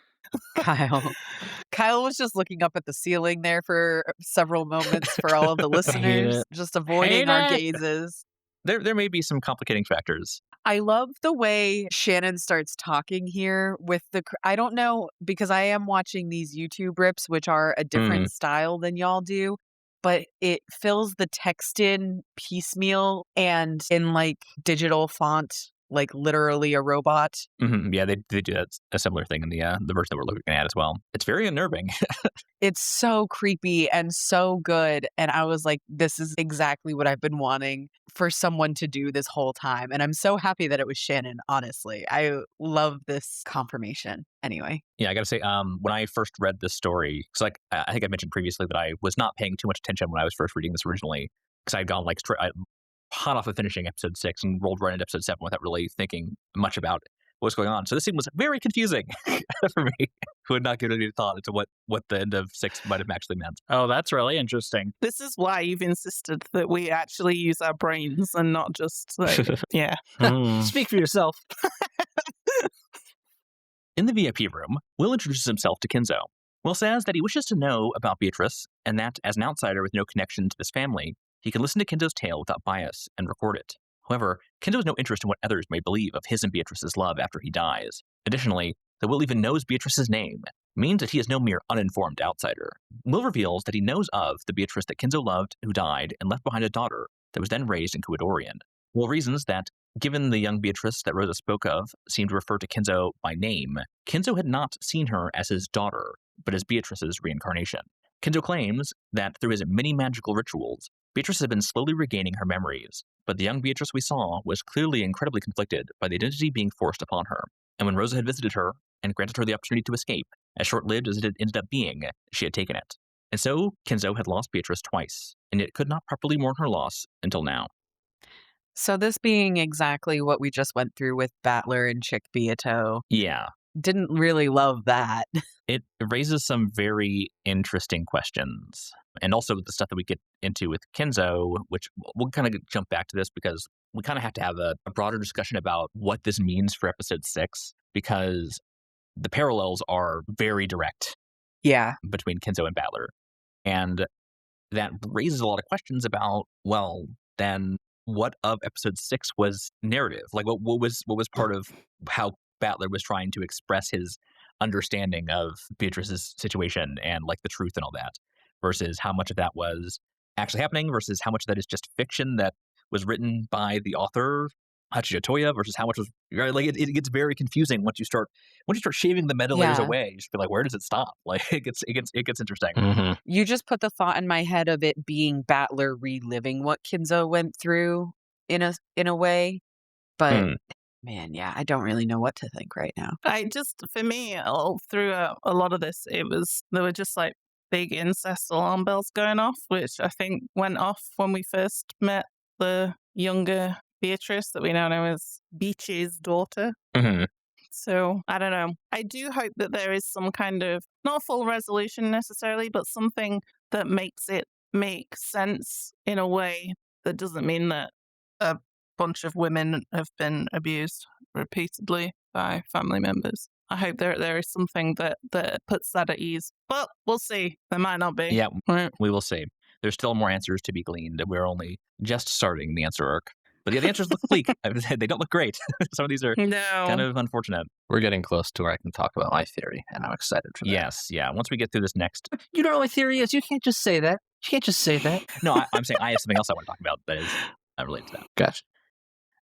Kyle was just looking up at the ceiling there for several moments for all of the listeners, just avoiding our gazes. There may be some complicating factors. I love the way Shannon starts talking here with I don't know, because I am watching these YouTube rips, which are a different style than y'all do, but it fills the text in piecemeal and in like digital font, like literally a robot. Yeah, they do a similar thing in the version that we're looking at as well. It's very unnerving. It's so creepy and so good. And I was like, this is exactly what I've been wanting for someone to do this whole time. And I'm so happy that it was Shannon, honestly. I love this confirmation. Anyway. Yeah, I got to say, when I first read this story, because like I think I mentioned previously that I was not paying too much attention when I was first reading this originally, because I'd gone like hot off of finishing episode 6 and rolled right into episode 7 without really thinking much about what's going on. So this scene was very confusing for me, who had not given any thought into what the end of 6 might have actually meant. Oh, that's really interesting. This is why you've insisted that we actually use our brains and not just like, yeah. Speak for yourself. In the VIP room, Will introduces himself to Kinzo. Will says that he wishes to know about Beatrice, and that as an outsider with no connection to this family, he can listen to Kinzo's tale without bias and record it. However, Kinzo has no interest in what others may believe of his and Beatrice's love after he dies. Additionally, that Will even knows Beatrice's name means that he is no mere uninformed outsider. Will reveals that he knows of the Beatrice that Kinzo loved, who died, and left behind a daughter that was then raised in Kuwadorian. Will reasons that, given the young Beatrice that Rosa spoke of seemed to refer to Kinzo by name, Kinzo had not seen her as his daughter, but as Beatrice's reincarnation. Kinzo claims that through his many magical rituals, Beatrice had been slowly regaining her memories, but the young Beatrice we saw was clearly incredibly conflicted by the identity being forced upon her. And when Rosa had visited her and granted her the opportunity to escape, as short-lived as it had ended up being, she had taken it. And so, Kinzo had lost Beatrice twice, and yet could not properly mourn her loss until now. So this being exactly what we just went through with Battler and Chick Beato. Yeah. Didn't really love that. It raises some very interesting questions. And also the stuff that we get into with Kinzo, which we'll kind of jump back to this because we kind of have to have a broader discussion about what this means for episode 6, because the parallels are very direct. Yeah. Between Kinzo and Battler. And that raises a lot of questions about, well, then what of episode 6 was narrative? Like what was part of how Battler was trying to express his understanding of Beatrice's situation and like the truth and all that, versus how much of that was actually happening versus how much of that is just fiction that was written by the author Hachiyo Toya versus how much was like it gets very confusing once you start shaving the meta layers away. You just feel like, where does it stop? Like it gets interesting. You just put the thought in my head of it being Battler reliving what Kinzo went through in a way, but man, yeah, I don't really know what to think right now. For me, all through a lot of this, there were just like big incest alarm bells going off, which I think went off when we first met the younger Beatrice that we now know as Beach's daughter. Mm-hmm. So, I don't know. I do hope that there is some kind of, not a full resolution necessarily, but something that makes it make sense in a way that doesn't mean that a bunch of women have been abused repeatedly by family members. I hope there is something that puts that at ease. But we'll see. There might not be. Yeah, Right. we will see. There's still more answers to be gleaned. We're only just starting the answer arc. But yeah, the answers look bleak. They don't look great. Some of these are kind of unfortunate. We're getting close to where I can talk about my theory, and I'm excited for that. Yes, yeah. Once we get through this next... You know what my theory is? You can't just say that. You can't just say that. No, I'm saying I have something else I want to talk about that is related to that. Gotcha.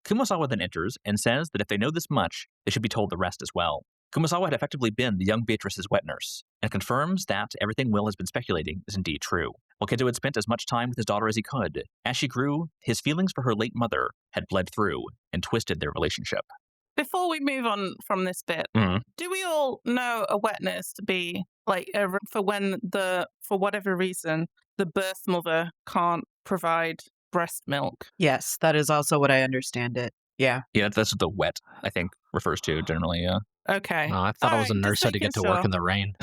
Kumasawa then enters and says that if they know this much, they should be told the rest as well. Kumasawa had effectively been the young Beatrice's wet nurse, and confirms that everything Will has been speculating is indeed true. While Kinzo had spent as much time with his daughter as he could, as she grew, his feelings for her late mother had bled through and twisted their relationship. Before we move on from this bit, do we all know a wet nurse to be like for when for whatever reason the birth mother can't provide breast milk? Yes, that is also what I understand it. Yeah. Yeah, that's what the wet, I think, refers to generally, yeah. Okay. Oh, I thought it was a nurse had to get to work in the rain.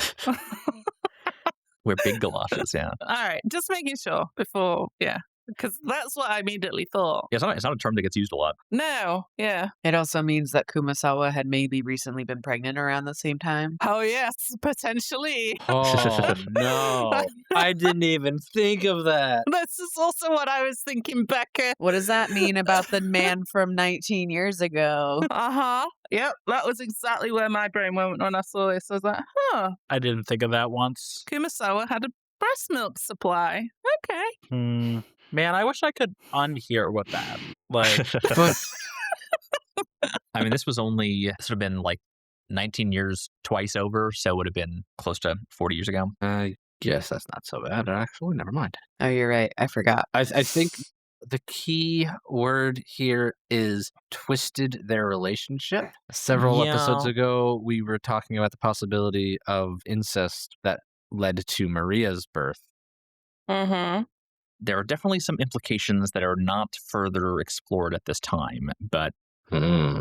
Wear big galoshes, yeah. All right, just making sure before, yeah. Because that's what I immediately thought. Yeah, it's not a term that gets used a lot. No, yeah. It also means that Kumasawa had maybe recently been pregnant around the same time. Oh, yes, potentially. Oh, no. I didn't even think of that. This is also what I was thinking, Becca. What does that mean about the man from 19 years ago? Uh-huh. Yep, that was exactly where my brain went when I saw this. I was like, huh. I didn't think of that once. Kumasawa had a breast milk supply. Okay. Man, I wish I could unhear with that. Like, I mean, this would have been like 19 years twice over, so it would have been close to 40 years ago. I guess that's not so bad, actually. Never mind. Oh, you're right. I forgot. I think the key word here is twisted their relationship. Several episodes ago, we were talking about the possibility of incest that led to Maria's birth. Mm-hmm. There are definitely some implications that are not further explored at this time, but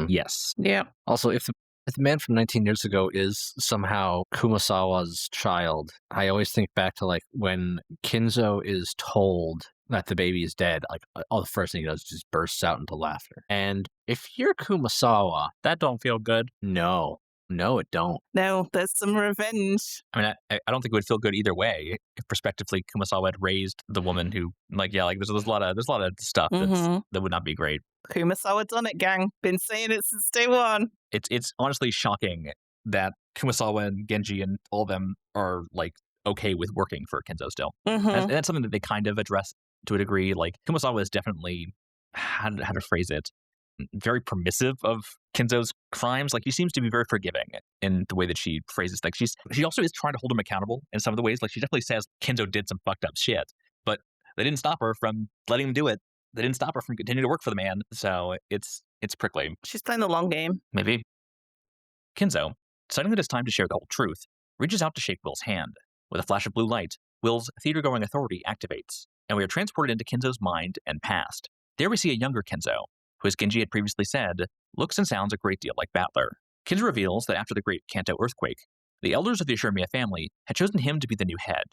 yes. Yeah. Also, if the man from 19 years ago is somehow Kumasawa's child, I always think back to like when Kinzo is told that the baby is dead, like all the first thing he does is just bursts out into laughter. And if you're Kumasawa, that don't feel good. No, it don't. No, there's some revenge. I mean, I don't think it would feel good either way. If prospectively Kumasawa had raised the woman who, there's a lot of stuff that would not be great. Kumasawa done it, gang. Been saying it since day one. It's honestly shocking that Kumasawa and Genji and all of them are like okay with working for Kinzo still. And that's something that they kind of address to a degree. Like Kumasawa is definitely, how to phrase it, very permissive of Kinzo's crimes. Like, she seems to be very forgiving in the way that she phrases things. She also is trying to hold him accountable in some of the ways. Like, she definitely says Kinzo did some fucked up shit, but they didn't stop her from letting him do it. They didn't stop her from continuing to work for the man. So it's prickly. She's playing the long game. Maybe. Kinzo, deciding that it's time to share the whole truth, reaches out to shake Will's hand. With a flash of blue light, Will's theater-going authority activates, and we are transported into Kinzo's mind and past. There we see a younger Kinzo, who, as Genji had previously said, looks and sounds a great deal like Battler. Kinzo reveals that after the Great Kanto earthquake, the elders of the Ushiromiya family had chosen him to be the new head.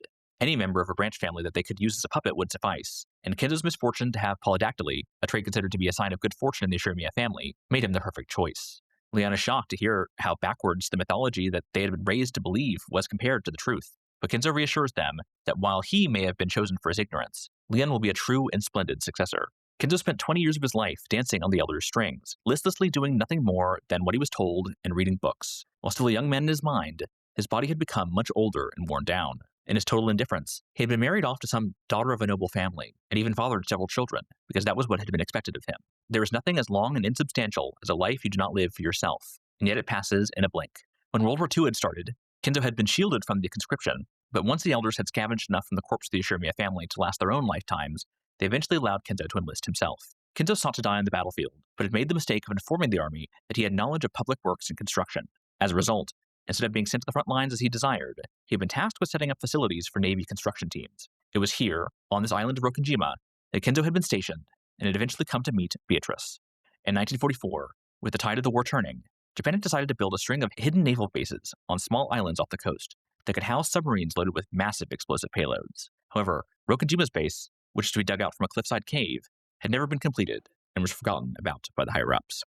Any member of a branch family that they could use as a puppet would suffice, and Kinzo's misfortune to have polydactyly, a trait considered to be a sign of good fortune in the Ushiromiya family, made him the perfect choice. Leon is shocked to hear how backwards the mythology that they had been raised to believe was compared to the truth. But Kinzo reassures them that while he may have been chosen for his ignorance, Leon will be a true and splendid successor. Kinzo spent 20 years of his life dancing on the elders' strings, listlessly doing nothing more than what he was told and reading books. While still a young man in his mind, his body had become much older and worn down. In his total indifference, he had been married off to some daughter of a noble family, and even fathered several children, because that was what had been expected of him. There is nothing as long and insubstantial as a life you do not live for yourself, and yet it passes in a blink. When World War II had started, Kinzo had been shielded from the conscription, but once the elders had scavenged enough from the corpse of the Ushiromiya family to last their own lifetimes, they eventually allowed Kinzo to enlist himself. Kinzo sought to die on the battlefield, but had made the mistake of informing the army that he had knowledge of public works and construction. As a result, Instead of being sent to the front lines as he desired, he had been tasked with setting up facilities for Navy construction teams. It was here, on this island of Rokkenjima, that Kinzo had been stationed and had eventually come to meet Beatrice. In 1944, with the tide of the war turning, Japan had decided to build a string of hidden naval bases on small islands off the coast that could house submarines loaded with massive explosive payloads. However, Rokkenjima's base, which is to be dug out from a cliffside cave, had never been completed and was forgotten about by the higher-ups.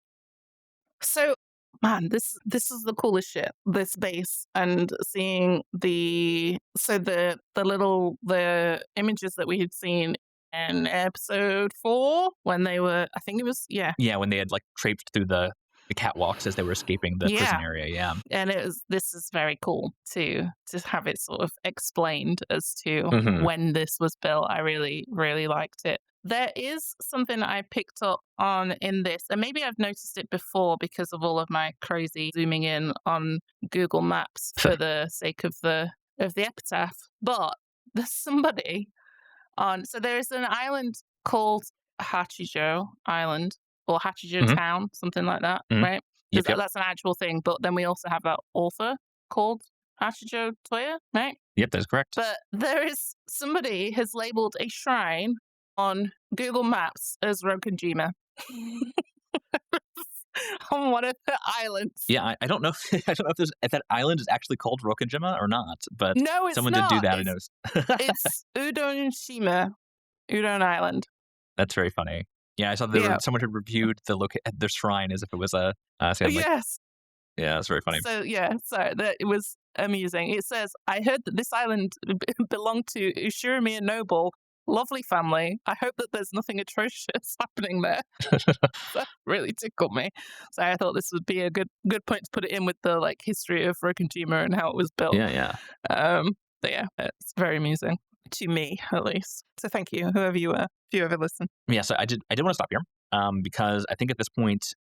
So, man, this is the coolest shit. This base and seeing the images that we had seen in episode 4 when they were, I think it was, Yeah, when they had like traipsed through the catwalks as they were escaping the prison area, yeah. And this is very cool to have it sort of explained as to when this was built. I really, really liked it. There is something I picked up on in this, and maybe I've noticed it before because of all of my crazy zooming in on Google Maps for the sake of the epitaph. But there's somebody on. So there is an island called Hachijo Island or Hachijo Town, something like that, right? Yep. That's an actual thing. But then we also have that author called Hachijo Toya, right? Yep, that's correct. But there is somebody has labeled a shrine on Google Maps as Rokkenjima on one of the islands. Yeah, I don't know. If that island is actually called Rokkenjima or not. But no, it's someone not. did do that. I noticed. It's Udon Island. That's very funny. Yeah, I saw that someone had reviewed their shrine as if it was a. Yes. Yeah, that's very funny. So it was amusing. It says, "I heard that this island belonged to Ushiromiya noble. Lovely family. I hope that there's nothing atrocious happening there." That really tickled me. So I thought this would be a good point to put it in with the like history of Rokkenjima and how it was built. Yeah. But yeah, it's very amusing to me at least. So thank you, whoever you were, if you ever listen. Yeah, so I did want to stop here because I think at this point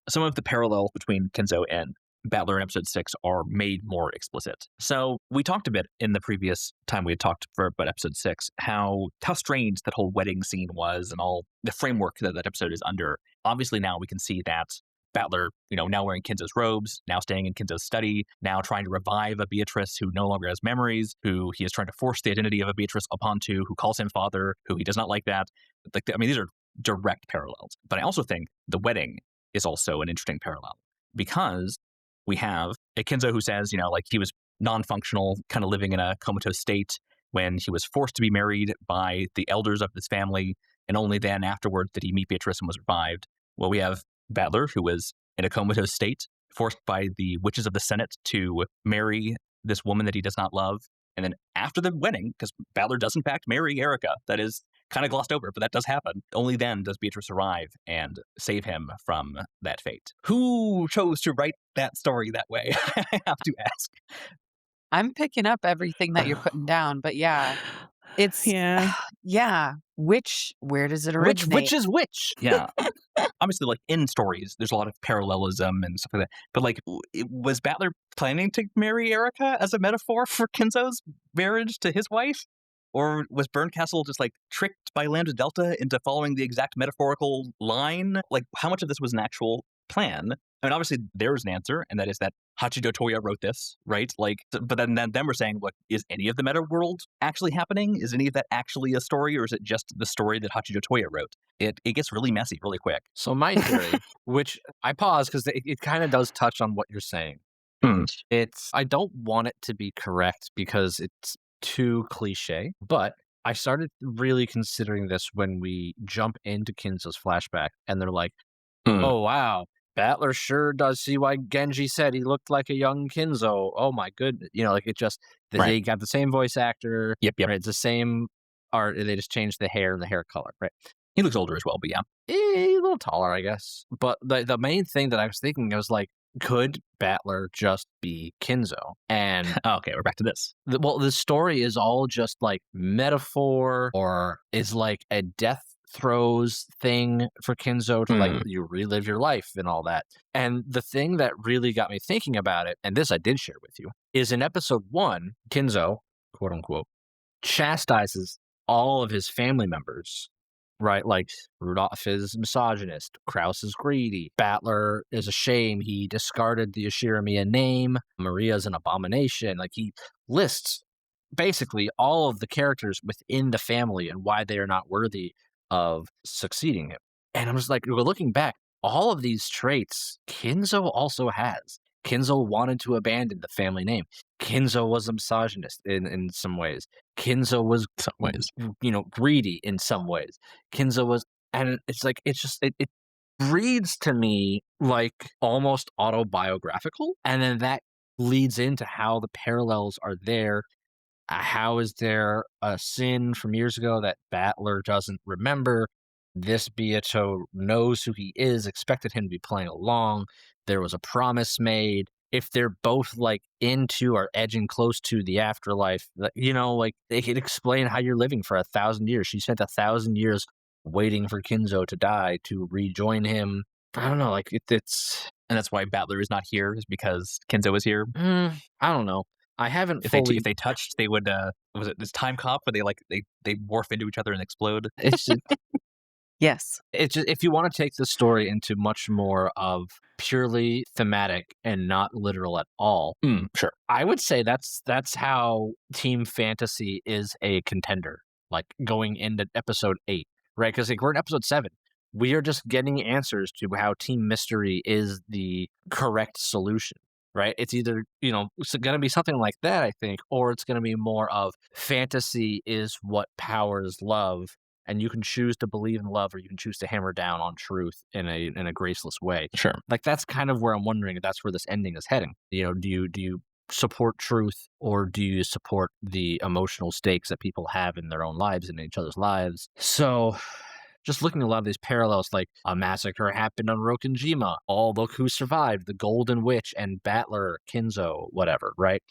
some of the parallels between Kinzo and Battler in episode 6 are made more explicit. So we talked a bit in the previous time we had talked about episode 6, how strange that whole wedding scene was and all the framework that episode is under. Obviously now we can see that Battler, now wearing Kinzo's robes, now staying in Kinzo's study, now trying to revive a Beatrice who no longer has memories, who he is trying to force the identity of a Beatrice upon who calls him father, who he does not like that. These are direct parallels. But I also think the wedding is also an interesting parallel because we have a Kinzo who says, he was non-functional, kind of living in a comatose state when he was forced to be married by the elders of this family, and only then afterwards did he meet Beatrice and was revived. Well, we have Battler, who was in a comatose state, forced by the witches of the Senate to marry this woman that he does not love. And then after the wedding, because Battler does in fact marry Erica, that is kind of glossed over, but that does happen. Only then does Beatrice arrive and save him from that fate. Who chose to write that story that way? I have to ask. I'm picking up everything that you're putting down, but yeah. It's where does it originate? Which is which? Yeah. Obviously, in stories, there's a lot of parallelism and stuff like that. But was Battler planning to marry Erica as a metaphor for Kinzo's marriage to his wife? Or was Bernkastel just tricked by Lambda Delta into following the exact metaphorical line? How much of this was an actual plan? I mean, obviously there's an answer, and that is that Hachijo Toya wrote this, right? But then we're saying, is any of the meta world actually happening? Is any of that actually a story, or is it just the story that Hachijo Toya wrote? It gets really messy really quick. So my theory, which I pause because it kind of does touch on what you're saying. I don't want it to be correct because it's too cliche, but I started really considering this when we jump into Kinzo's flashback and they're like, oh wow, Battler sure does see why Genji said he looked like a young Kinzo. Oh my goodness. They got the same voice actor. Yep. Right, it's the same art. They just changed the hair and the hair color, right? He looks older as well, but yeah. A little taller, I guess. But the main thing that I was thinking, I was like, could Battler just be Kinzo? And okay, we're back to this. The story is all just metaphor, or is a death throes thing for Kinzo to you relive your life and all that. And the thing that really got me thinking about it, and this I did share with you, is in episode 1, Kinzo, quote unquote, chastises all of his family members right? Like Rudolph is misogynist, Kraus is greedy, Battler is a shame, he discarded the Ushiromiya name, Maria's an abomination. Like he lists basically all of the characters within the family and why they are not worthy of succeeding him. And I'm just like, looking back, all of these traits Kinzo also has. Kinzo wanted to abandon the family name. Kinzo was a misogynist in some ways. Kinzo was greedy in some ways. Kinzo was, and it's like, it reads to me like almost autobiographical. And then that leads into how the parallels are there. How is there a sin from years ago that Battler doesn't remember? This Beato knows who he is, expected him to be playing along. There was a promise made. If they're both like into or edging close to the afterlife, like they could explain how you're living for 1,000 years. She spent 1,000 years waiting for Kinzo to die to rejoin him. I don't know, like it's... And that's why Battler is not here, is because Kinzo is here? I don't know. I haven't if fully... If they touched, they would... was it this Time Cop where they morph into each other and explode? It's just... Yes. It's just, if you want to take the story into much more of purely thematic and not literal at all, sure. I would say that's how Team Fantasy is a contender, like going into episode 8, right? Because like, we're in episode 7. We are just getting answers to how Team Mystery is the correct solution, right? It's either, it's going to be something like that, I think, or it's going to be more of fantasy is what powers love. And you can choose to believe in love, or you can choose to hammer down on truth in a graceless way. Sure. Like that's kind of where I'm wondering if that's where this ending is heading. Do you support truth, or do you support the emotional stakes that people have in their own lives and in each other's lives? So just looking at a lot of these parallels, like a massacre happened on Rokkenjima. Look who survived, the Golden Witch and Battler, Kinzo, whatever, right?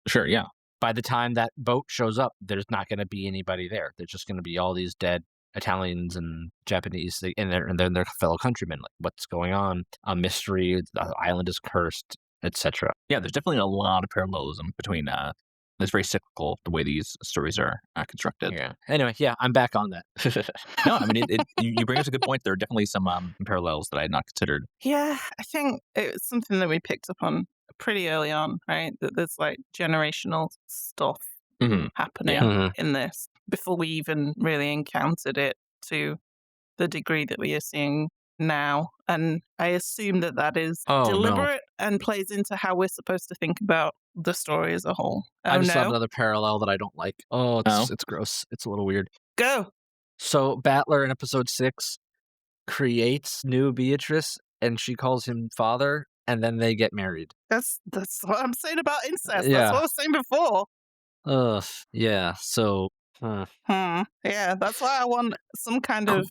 Sure, yeah. By the time that boat shows up, there's not going to be anybody there. There's just going to be all these dead Italians and Japanese and their fellow countrymen. Like, what's going on? A mystery. The island is cursed, etc. Yeah, there's definitely a lot of parallelism between. It's very cyclical the way these stories are constructed. Yeah. Anyway, yeah, I'm back on that. No, I mean, you bring us a good point. There are definitely some parallels that I had not considered. Yeah, I think it's something that we picked up on pretty early on, right? That there's like generational stuff happening in this before we even really encountered it to the degree that we are seeing now. And I assume that is deliberate and plays into how we're supposed to think about the story as a whole. I just saw another parallel that I don't like. It's gross. It's a little weird. Go! So Battler in episode 6 creates new Beatrice, and she calls him father, and then they get married. That's what I'm saying about incest. Yeah. That's what I was saying before. Yeah. So, yeah, that's why I want some kind of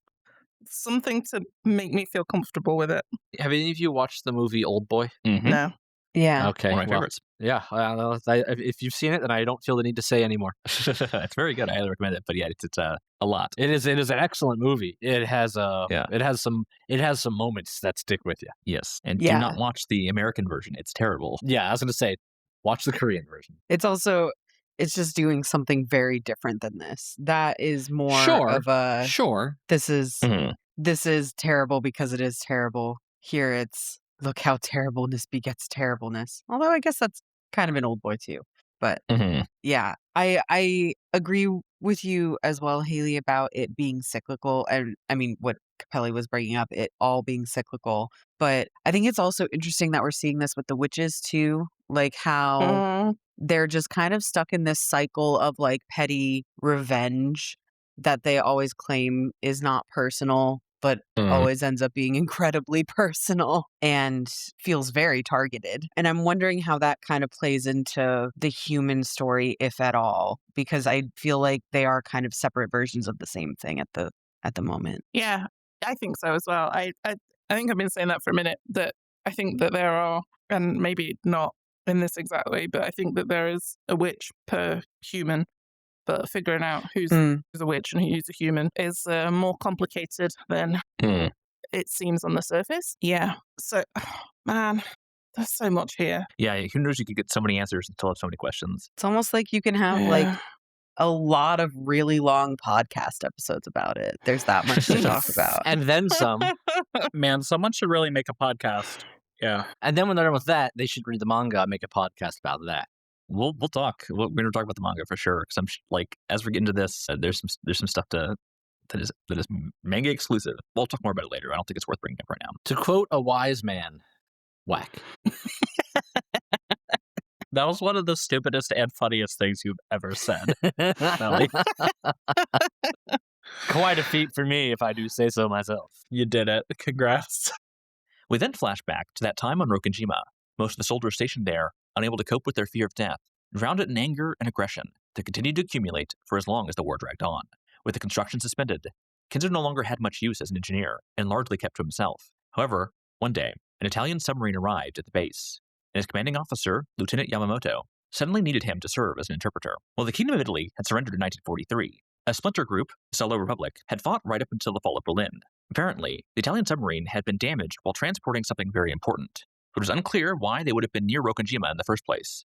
something to make me feel comfortable with it. Have any of you watched the movie Old Boy? Mm-hmm. No. Yeah. Okay. One of my favorites. Yeah. If you've seen it, then I don't feel the need to say anymore. It's very good. I highly recommend it. But yeah, it's a lot. It is an excellent movie. It has some moments that stick with you. Yes. And do not watch the American version. It's terrible. Yeah, I was going to say, watch the Korean version. It's just doing something very different than this. That is more of a this is terrible because it is terrible. Here it's look how terribleness begets terribleness. Although I guess that's kind of an Old Boy too. But yeah, I agree with you as well, Hayley, about it being cyclical. And I mean, what Capelli was bringing up, it all being cyclical. But I think it's also interesting that we're seeing this with the witches too. Like how they're just kind of stuck in this cycle of like petty revenge that they always claim is not personal, but always ends up being incredibly personal and feels very targeted. And I'm wondering how that kind of plays into the human story, if at all, because I feel like they are kind of separate versions of the same thing at the moment. Yeah, I think so as well. I think I've been saying that for a minute, that I think that there are, and maybe not in this exact way, but I think that there is a witch per human. But figuring out who's a witch and who's a human is more complicated than it seems on the surface. Yeah. So, man, there's so much here. Yeah, who knows? You could get so many answers and still have so many questions. It's almost like you can have like a lot of really long podcast episodes about it. There's that much to talk about. And then some. Man, someone should really make a podcast. Yeah. And then when they're done with that, they should read the manga and make a podcast about that. We'll talk. We're going to talk about the manga for sure. Because I'm like, as we get into this, there's some stuff that is manga exclusive. We'll talk more about it later. I don't think it's worth bringing up right now. To quote a wise man, whack. That was one of the stupidest and funniest things you've ever said. Melly. Quite a feat for me, if I do say so myself. You did it. Congrats. We then flash back to that time on Rokkenjima. Most of the soldiers stationed there, unable to cope with their fear of death, drowned it in anger and aggression that continued to accumulate for as long as the war dragged on. With the construction suspended, Kinzo no longer had much use as an engineer and largely kept to himself. However, one day, an Italian submarine arrived at the base, and his commanding officer, Lieutenant Yamamoto, suddenly needed him to serve as an interpreter. While the Kingdom of Italy had surrendered in 1943, a splinter group, the Salo Republic, had fought right up until the fall of Berlin. Apparently, the Italian submarine had been damaged while transporting something very important. It was unclear why they would have been near Rokkenjima in the first place.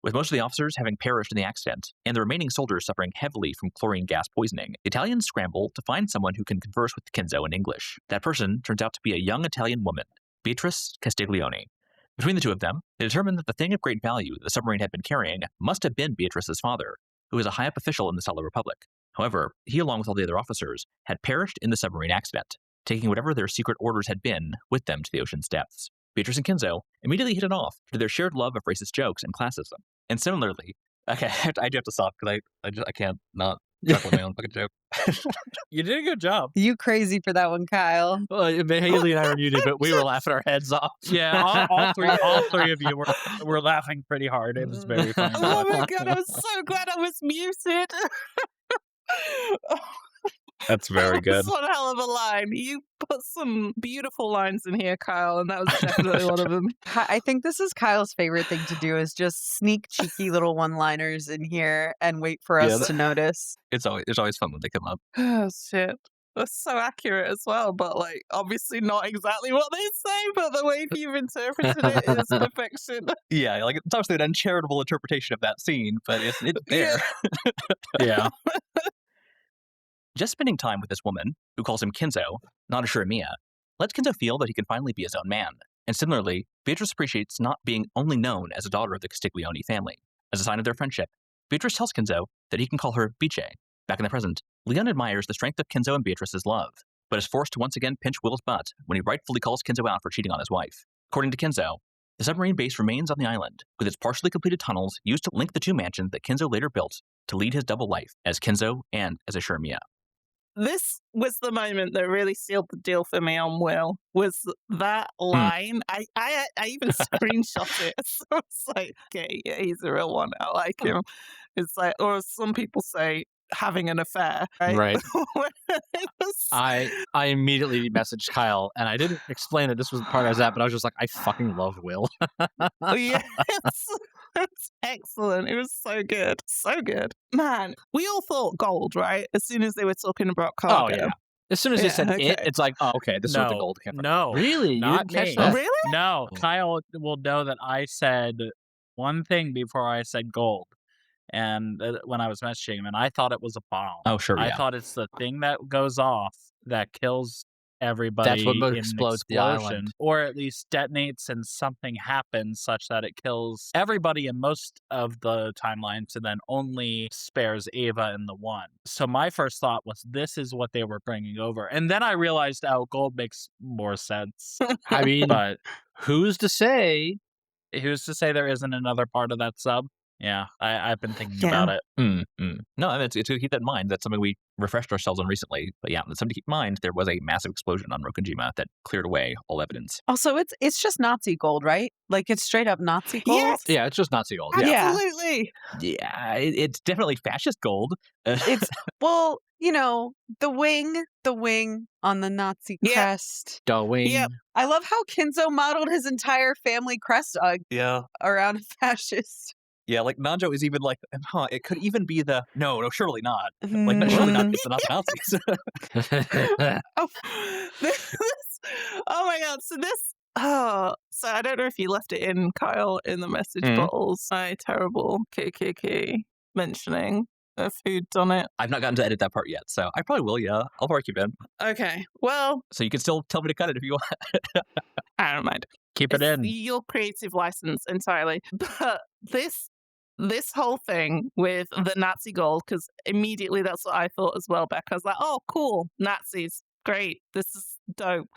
With most of the officers having perished in the accident, and the remaining soldiers suffering heavily from chlorine gas poisoning, the Italians scramble to find someone who can converse with Kinzo in English. That person turns out to be a young Italian woman, Beatrice Castiglioni. Between the two of them, they determined that the thing of great value the submarine had been carrying must have been Beatrice's father, who was a high-up official in the Salo Republic. However, he, along with all the other officers, had perished in the submarine accident, taking whatever their secret orders had been with them to the ocean's depths. Beatrice and Kinzo immediately hit it off due to their shared love of racist jokes and classism. And similarly, okay, I do have to stop because I can't not chuckle at my own fucking joke. You did a good job. You crazy for that one, Kyle. Well, Hayley and I were muted, but we were laughing our heads off. Yeah, all three of you were laughing pretty hard. It was very funny. Oh my god, I was so glad I was muted. That's very good. That's one hell of a line. You put some beautiful lines in here, Kyle, and that was definitely one of them. I think this is Kyle's favorite thing to do is just sneak cheeky little one-liners in here and wait for us to notice. It's always fun when they come up. Oh, shit. That's so accurate as well, but like obviously not exactly what they say, but the way you've interpreted it is perfection. Yeah, like it's obviously an uncharitable interpretation of that scene, but it's there. Yeah. Just spending time with this woman, who calls him Kinzo, not Ushiromiya, lets Kinzo feel that he can finally be his own man. And similarly, Beatrice appreciates not being only known as a daughter of the Castiglioni family. As a sign of their friendship, Beatrice tells Kinzo that he can call her Bice. Back in the present, Leon admires the strength of Kinzo and Beatrice's love, but is forced to once again pinch Will's butt when he rightfully calls Kinzo out for cheating on his wife. According to Kinzo, the submarine base remains on the island, with its partially completed tunnels used to link the two mansions that Kinzo later built to lead his double life as Kinzo and as Ushiromiya. This was the moment that really sealed the deal for me on Will, was that line. I even screenshot it. So it's like, okay, yeah, he's a real one. I like him. It's like, or as some people say, having an affair. Right. It was... I immediately messaged Kyle, and I didn't explain that this was the part I was at, but I was just like, I fucking love Will. Yes. It's excellent. It was so good. So good. Man, we all thought gold, right? As soon as they were talking about cargo. Oh, yeah. As soon as they said it, it's like, oh, okay, this is what the gold came from. No. Really? Not you didn't me. catch that? Really? No. Kyle will know that I said one thing before I said gold. And when I was messaging him, and I thought it was a bomb. Oh, sure, I yeah. thought it's the thing that goes off that kills everybody. That's what in explodes an the explosion, island. or at least detonates and something happens such that it kills everybody in most of the timelines and then only spares Ava in the one. So my first thought was this is what they were bringing over. And then I realized, oh, gold makes more sense. I mean, But who's to say? who's to say there isn't another part of that sub? Yeah, I've been thinking about it. No, I mean, it's to keep that in mind. That's something we refreshed ourselves on recently. But yeah, it's something to keep in mind. There was a massive explosion on Rokkenjima that cleared away all evidence. Also, it's just Nazi gold, right? Like it's straight up Nazi gold. Yes. Yeah, it's just Nazi gold. Yeah. Absolutely. Yeah, it's definitely fascist gold. It's well, you know, the wing on the Nazi Yeah. crest. Dwayne. Yep. I love how Kinzo modeled his entire family crest Yeah. around a fascist. Yeah, like Nanjo is even like, it could even be the, no, surely not. Like, no, surely not, it's the Nazis. Oh, oh my god. So this. Oh, so I don't know if you left it in, Kyle, in the message bottles. My terrible KKK mentioning. of who'd done it. I've not gotten to edit that part yet, so I probably will, yeah. I'll work you in. Okay, well... So you can still tell me to cut it if you want. I don't mind. Keep it in. Your creative license entirely. But this whole thing with the Nazi gold, because immediately that's what I thought as well, Becca. I was like, oh, cool, Nazis. Great. This is dope.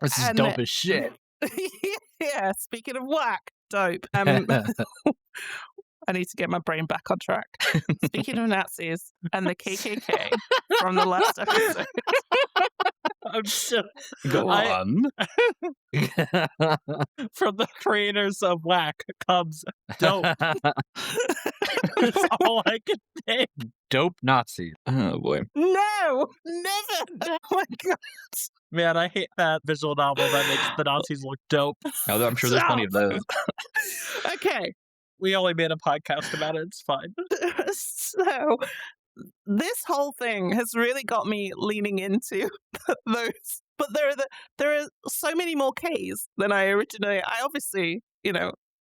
This is dope as shit. Yeah, speaking of whack, dope. I need to get my brain back on track. Speaking of Nazis and the KKK from the last episode. I'm so... Go on. From the creators of Whack comes dope. That's all I can think. Dope Nazis. Oh, boy. No! Never! Oh my god. Man, I hate that visual novel that makes the Nazis look dope. Although I'm sure there's plenty of those. Okay. We only made a podcast about it. It's fine. So, this whole thing has really got me leaning into those. But there are so many more Ks than I originally... I obviously,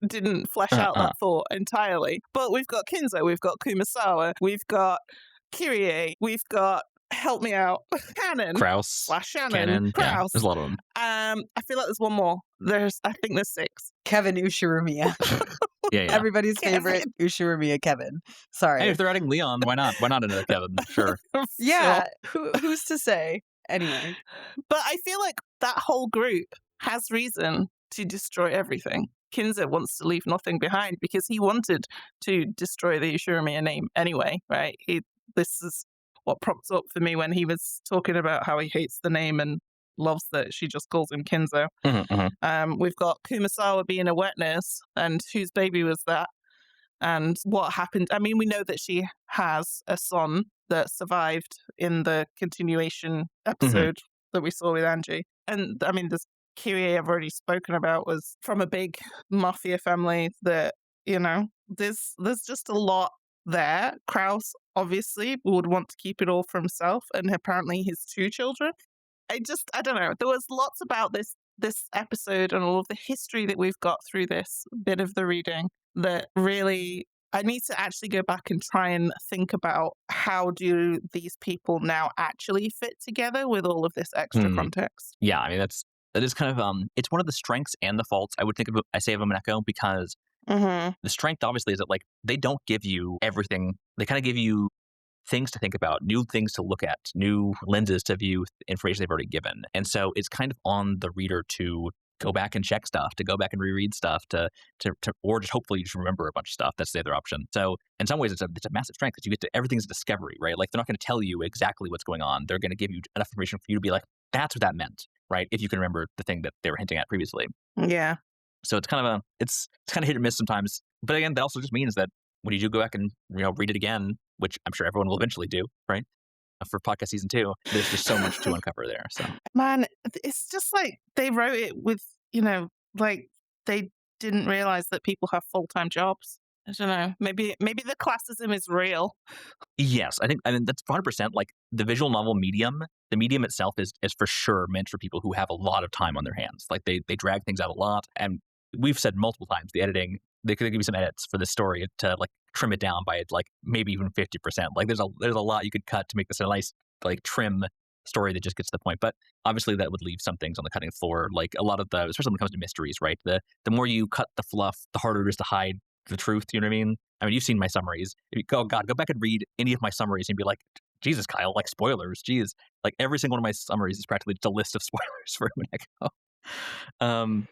didn't flesh out that thought entirely. But we've got Kinzo, we've got Kumasawa, we've got Kyrie, we've got... Help me out. Kanon. Kraus. / Shannon. Canon. Kraus. Yeah, there's a lot of them. I feel like there's one more. I think there's 6. Kevin Ushiromiya. Yeah. Everybody's Kevin. favorite Ushiromiya Kevin. Sorry. Hey, if they're adding Leon, why not? Why not another Kevin? Sure. Yeah. Who's to say? Anyway. But I feel like that whole group has reason to destroy everything. Kinzo wants to leave nothing behind because he wanted to destroy the Ushiromiya name anyway, right? This is what propped up for me when he was talking about how he hates the name and loves that she just calls him Kinzo. We've got Kumasawa being a wet nurse, and whose baby was that? And what happened? I mean, we know that she has a son that survived in the continuation episode that we saw with Angie. And I mean, this Kyrie I've already spoken about was from a big mafia family that, there's just a lot there. Kraus obviously would want to keep it all for himself, and apparently his 2 children. I don't know. There was lots about this episode and all of the history that we've got through this bit of the reading that really... I need to actually go back and try and think about how do these people now actually fit together with all of this extra context. Yeah, I mean, that is kind of, it's one of the strengths and the faults I say of Umineko, because the strength obviously is that they don't give you everything. They kind of give you things to think about, new things to look at, new lenses to view information they've already given. And so it's kind of on the reader to go back and check stuff, to go back and reread stuff, or just hopefully just remember a bunch of stuff. That's the other option. So in some ways, it's a massive strength because you get to... everything's a discovery, right? Like, they're not going to tell you exactly what's going on. They're going to give you enough information for you to be like, that's what that meant, right? If you can remember the thing that they were hinting at previously. Yeah. So it's kind of it's kind of hit or miss sometimes. But again, that also just means that when you do go back and read it again, which I'm sure everyone will eventually do, right? For podcast season 2, there's just so much to uncover there. So, man, it's just like they wrote it with, they didn't realize that people have full-time jobs. I don't know. Maybe the classism is real. Yes, I mean that's 100%. Like, the visual novel medium, the medium itself is for sure meant for people who have a lot of time on their hands. Like, they drag things out a lot, and we've said multiple times the editing. They could give you some edits for the story to trim it down by maybe even 50%. Like, there's a lot you could cut to make this a nice trim story that just gets to the point. But obviously that would leave some things on the cutting floor. Like, a lot of especially when it comes to mysteries, right? The more you cut the fluff, the harder it is to hide the truth. You know what I mean? I mean, you've seen my summaries. Go back and read any of my summaries and be like, Jesus, Kyle, spoilers. Jeez. Every single one of my summaries is practically just a list of spoilers for Umineko.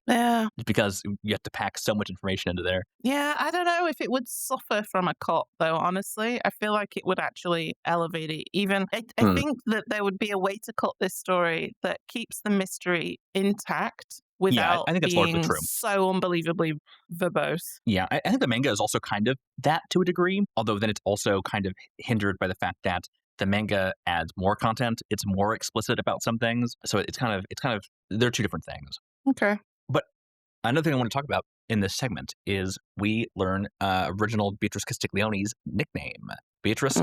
Yeah. Because you have to pack so much information into there. Yeah, I don't know if it would suffer from a cut, though, honestly. I feel like it would actually elevate it. Even, I think that there would be a way to cut this story that keeps the mystery intact without I think that's largely being true. So unbelievably verbose. Yeah, I think the manga is also kind of that to a degree, although then it's also kind of hindered by the fact that the manga adds more content. It's more explicit about some things. So it's kind of, they're two different things. Okay. But another thing I want to talk about in this segment is we learn original Beatrice Castiglioni's nickname. Beatrice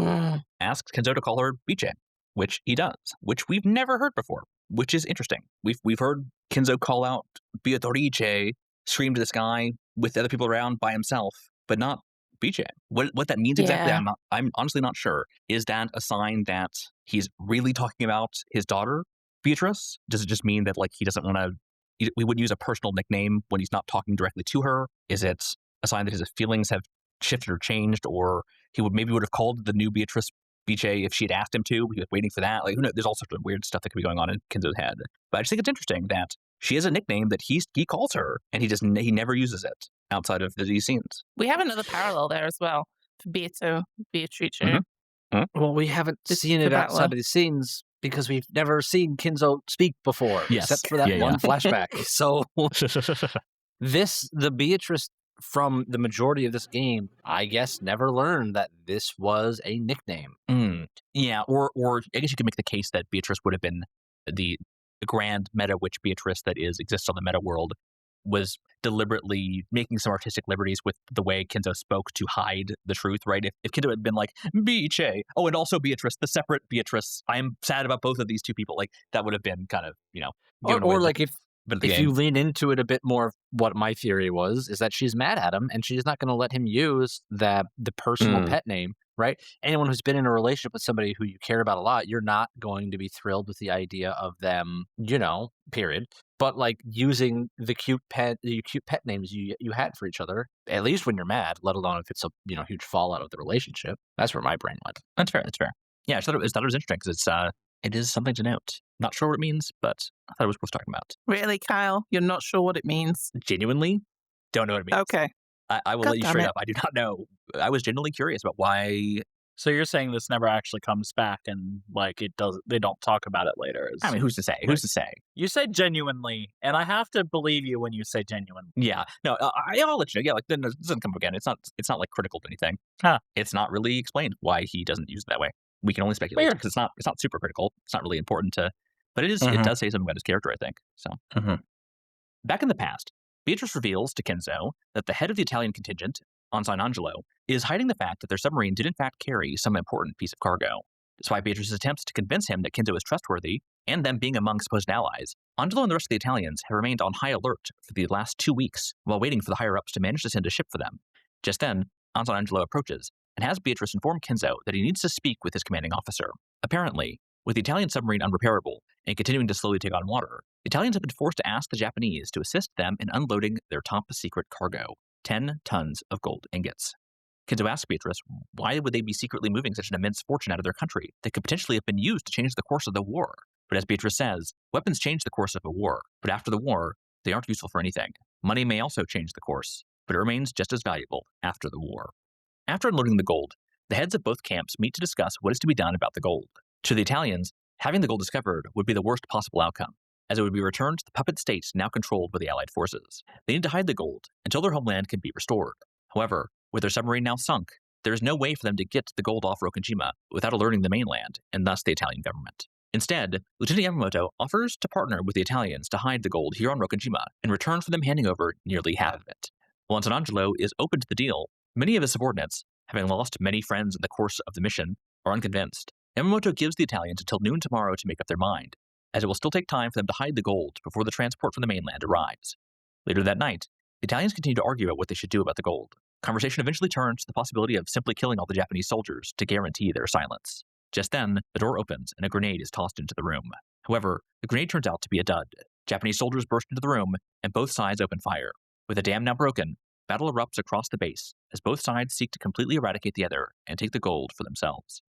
asks Kinzo to call her Bice, which he does, which we've never heard before, which is interesting. We've heard Kinzo call out Beatrice, scream to the sky with other people around by himself, but not Bice. What that means exactly, I'm honestly not sure. Is that a sign that he's really talking about his daughter, Beatrice? Does it just mean that like he doesn't want to? We would use a personal nickname when he's not talking directly to her. Is it a sign that his feelings have shifted or changed, or he would have called the new Beatrice Bice if she had asked him to? He was waiting for that. Like, who knows? There's all sorts of weird stuff that could be going on in Kinzo's head. But I just think it's interesting that she has a nickname that he calls her, and he never uses it outside of these scenes. We have another parallel there as well for Beatrice. Well, we haven't seen it outside of these scenes because we've never seen Kinzo speak before, except for that one flashback. So the Beatrice from the majority of this game, I guess, never learned that this was a nickname. Yeah, or I guess you could make the case that Beatrice would have been the grand meta witch Beatrice that exists on the meta world, was deliberately making some artistic liberties with the way Kinzo spoke to hide the truth, right? If Kinzo had been like, Bice, and also Beatrice, the separate Beatrice, I am sad about both of these two people, like, that would have been kind of, or like if you lean into it a bit more, what my theory is that she's mad at him and she's not going to let him use the personal pet name, right? Anyone who's been in a relationship with somebody who you care about a lot, you're not going to be thrilled with the idea of them, period. But like using the cute pet names you had for each other, at least when you're mad, let alone if it's a huge fallout of the relationship. That's where my brain went. That's fair. Yeah, I thought it was interesting because it is something to note. Not sure what it means, but I thought it was worth talking about. Really, Kyle? You're not sure what it means? Genuinely, don't know what it means. Okay. I will let you straight up. I do not know. I was genuinely curious about why. So you're saying this never actually comes back, and like they don't talk about it later. I mean, who's to say? Who's to say? You said genuinely, and I have to believe you when you say genuine. Yeah, no, I'll let you know. Yeah, like then it doesn't come up again. It's not like critical to anything. It's not really explained why he doesn't use it that way. We can only speculate because it's not super critical. It's not really important to, but it is. It does say something about his character, I think. So back in the past, Beatrice reveals to Kinzo that the head of the Italian contingent on San Angelo is hiding the fact that their submarine did in fact carry some important piece of cargo. Despite Beatrice's attempts to convince him that Kinzo is trustworthy, and them being among supposed allies, Angelo and the rest of the Italians have remained on high alert for the last 2 weeks while waiting for the higher-ups to manage to send a ship for them. Just then, San Angelo approaches and has Beatrice inform Kinzo that he needs to speak with his commanding officer. Apparently, with the Italian submarine unrepairable and continuing to slowly take on water, the Italians have been forced to ask the Japanese to assist them in unloading their top-secret cargo, 10 tons of gold ingots. Kinzo asks Beatrice why would they be secretly moving such an immense fortune out of their country that could potentially have been used to change the course of the war. But as Beatrice says, weapons change the course of a war, but after the war, they aren't useful for anything. Money may also change the course, but it remains just as valuable after the war. After unloading the gold, the heads of both camps meet to discuss what is to be done about the gold. To the Italians, having the gold discovered would be the worst possible outcome, as it would be returned to the puppet state now controlled by the Allied forces. They need to hide the gold until their homeland can be restored. However, with their submarine now sunk, there is no way for them to get the gold off Rokkenjima without alerting the mainland, and thus the Italian government. Instead, Lieutenant Yamamoto offers to partner with the Italians to hide the gold here on Rokkenjima in return for them handing over nearly half of it. While San Angelo is open to the deal, many of his subordinates, having lost many friends in the course of the mission, are unconvinced. Yamamoto gives the Italians until noon tomorrow to make up their mind, as it will still take time for them to hide the gold before the transport from the mainland arrives. Later that night, the Italians continue to argue about what they should do about the gold. Conversation eventually turns to the possibility of simply killing all the Japanese soldiers to guarantee their silence. Just then, the door opens and a grenade is tossed into the room. However, the grenade turns out to be a dud. Japanese soldiers burst into the room, and both sides open fire. With the dam now broken, battle erupts across the base as both sides seek to completely eradicate the other and take the gold for themselves.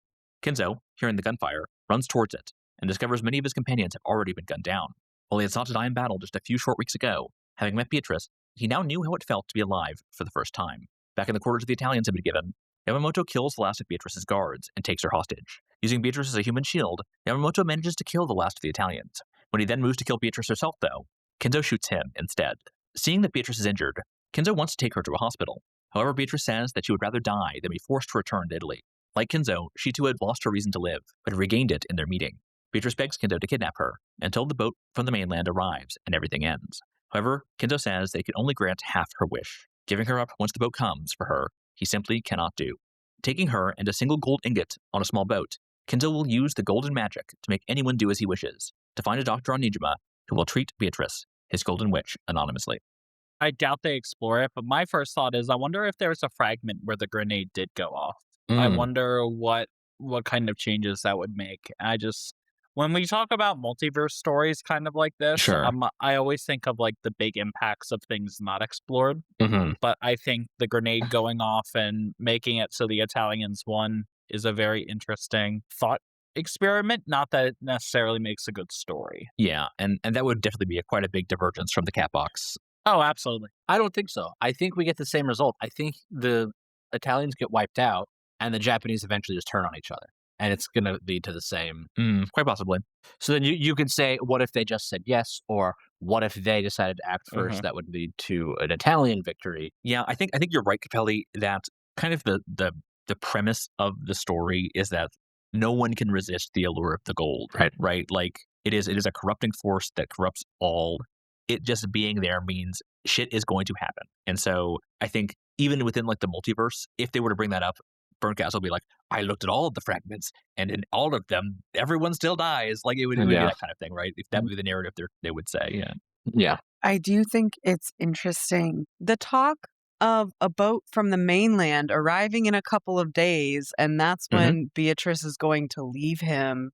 Kinzo, hearing the gunfire, runs towards it and discovers many of his companions have already been gunned down. While he had sought to die in battle just a few short weeks ago, having met Beatrice, he now knew how it felt to be alive for the first time. Back in the quarters the Italians had been given, Yamamoto kills the last of Beatrice's guards and takes her hostage. Using Beatrice as a human shield, Yamamoto manages to kill the last of the Italians. When he then moves to kill Beatrice herself, though, Kinzo shoots him instead. Seeing that Beatrice is injured, Kinzo wants to take her to a hospital. However, Beatrice says that she would rather die than be forced to return to Italy. Like Kinzo, she too had lost her reason to live, but had regained it in their meeting. Beatrice begs Kinzo to kidnap her until the boat from the mainland arrives and everything ends. However, Kinzo says they can only grant half her wish. Giving her up once the boat comes for her, he simply cannot do. Taking her and a single gold ingot on a small boat, Kinzo will use the golden magic to make anyone do as he wishes, to find a doctor on Nijima who will treat Beatrice, his golden witch, anonymously. I doubt they explore it, but my first thought is I wonder if there's a fragment where the grenade did go off. I wonder what kind of changes that would make. When we talk about multiverse stories kind of like this, Sure. I always think of like the big impacts of things not explored. Mm-hmm. But I think the grenade going off and making it so the Italians won is a very interesting thought experiment. Not that it necessarily makes a good story. Yeah, and that would definitely be quite a big divergence from the Catbox. Oh, absolutely. I don't think so. I think we get the same result. I think the Italians get wiped out and the Japanese eventually just turn on each other. And it's going to lead to the same. Quite possibly. So then you could say, what if they just said yes? Or what if they decided to act first? That would lead to an Italian victory. Yeah, I think you're right, Capelli, that kind of the premise of the story is that no one can resist the allure of the gold. Right? Like it is a corrupting force that corrupts all. It just being there means shit is going to happen. And so I think even within like the multiverse, if they were to bring that up, Bernkastel will be like, I looked at all of the fragments, and in all of them, everyone still dies. Like it would be that kind of thing, right? If that would be the narrative they would say. Yeah. I do think it's interesting. The talk of a boat from the mainland arriving in a couple of days, and that's when Beatrice is going to leave him.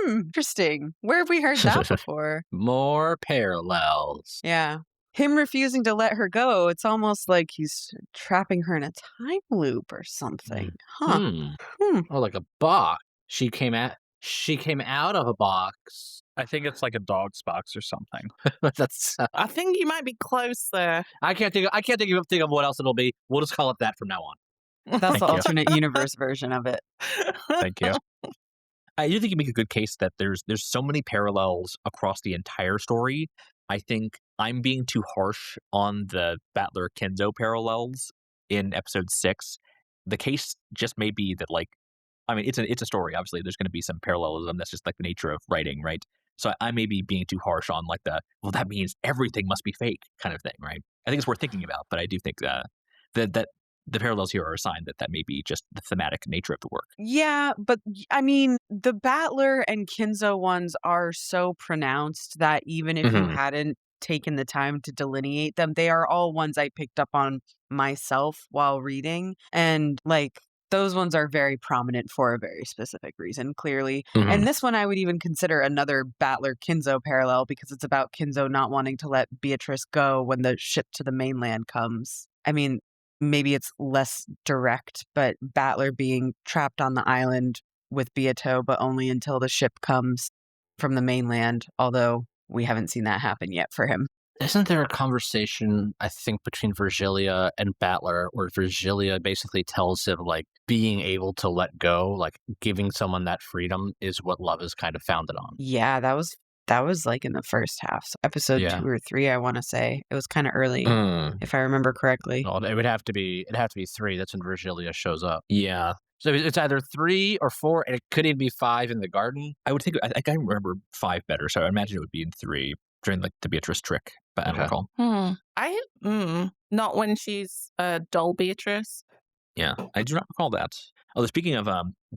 Interesting. Where have we heard that before? More parallels. Yeah. Him refusing to let her go, it's almost like he's trapping her in a time loop or something. Or like a box. She came out of a box. I think it's like a dog's box or something. That's. I think you might be close there. I can't think of what else it'll be. We'll just call it that from now on. That's the alternate universe version of it. Thank you. I do think you make a good case that there's so many parallels across the entire story. I think I'm being too harsh on the Battler Kinzo parallels in episode 6. The case just may be that, like, I mean, it's a story. Obviously, there's going to be some parallelism. That's just like the nature of writing, right? So I may be being too harsh on like that means everything must be fake kind of thing, right? I think it's worth thinking about, but I do think that the parallels here are a sign that may be just the thematic nature of the work. Yeah, but I mean, the Battler and Kinzo ones are so pronounced that even if you hadn't taken the time to delineate them, they are all ones I picked up on myself while reading. And like, those ones are very prominent for a very specific reason, clearly. And this one I would even consider another Battler Kinzo parallel because it's about Kinzo not wanting to let Beatrice go when the ship to the mainland comes. I mean, maybe it's less direct, but Battler being trapped on the island with Beato, but only until the ship comes from the mainland, although we haven't seen that happen yet for him. Isn't there a conversation, I think, between Virgilia and Battler, where Virgilia basically tells him, like, being able to let go, like, giving someone that freedom is what love is kind of founded on? Yeah, that was like in the first half. So episode 2 or 3, I want to say. It was kind of early, if I remember correctly. Well, it would have to be 3. That's when Virgilia shows up. Yeah. So it's either 3 or 4, and it could even be 5 in the garden. I would think, I remember 5 better, so I imagine it would be in 3 during like the Beatrice trick, but I don't recall. Not when she's doll Beatrice. Yeah, I do not recall that. Although speaking of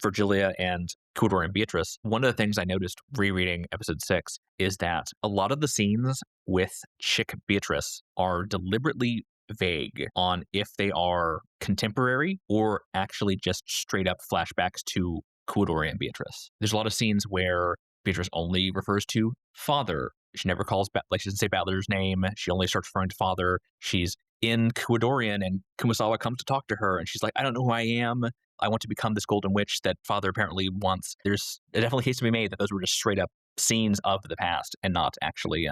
Virgilia and Kuwadorian Beatrice, one of the things I noticed rereading episode 6 is that a lot of the scenes with chick Beatrice are deliberately vague on if they are contemporary or actually just straight up flashbacks to Kuwadorian Beatrice. There's a lot of scenes where Beatrice only refers to father. She never calls, she doesn't say Battler's name. She only starts referring to father. She's in Kuwadorian and Kumasawa comes to talk to her and she's like, I don't know who I am. I want to become this golden witch that father apparently wants. There's a definitely case to be made that those were just straight up scenes of the past and not actually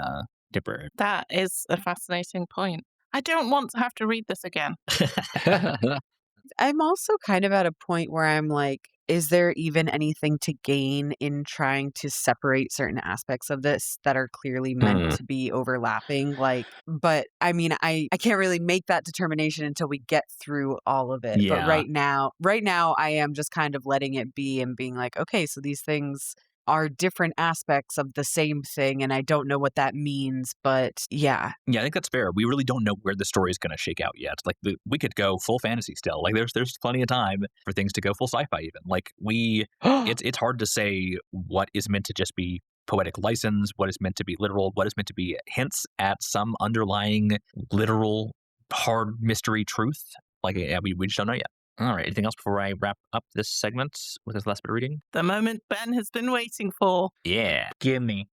contemporary. That is a fascinating point. I don't want to have to read this again. I'm also kind of at a point where I'm like, is there even anything to gain in trying to separate certain aspects of this that are clearly meant to be overlapping? Like, but I mean, I can't really make that determination until we get through all of it. Yeah. But right now I am just kind of letting it be and being like, okay, so these things are different aspects of the same thing, and I don't know what that means, but yeah. Yeah, I think that's fair. We really don't know where the story is going to shake out yet. Like, we could go full fantasy still. Like, there's plenty of time for things to go full sci-fi even. Like, it's hard to say what is meant to just be poetic license, what is meant to be literal, what is meant to be hints at some underlying literal hard mystery truth. Like, yeah, we just don't know yet. All right, anything else before I wrap up this segment with this last bit of reading? The moment Ben has been waiting for. Yeah. Gimme.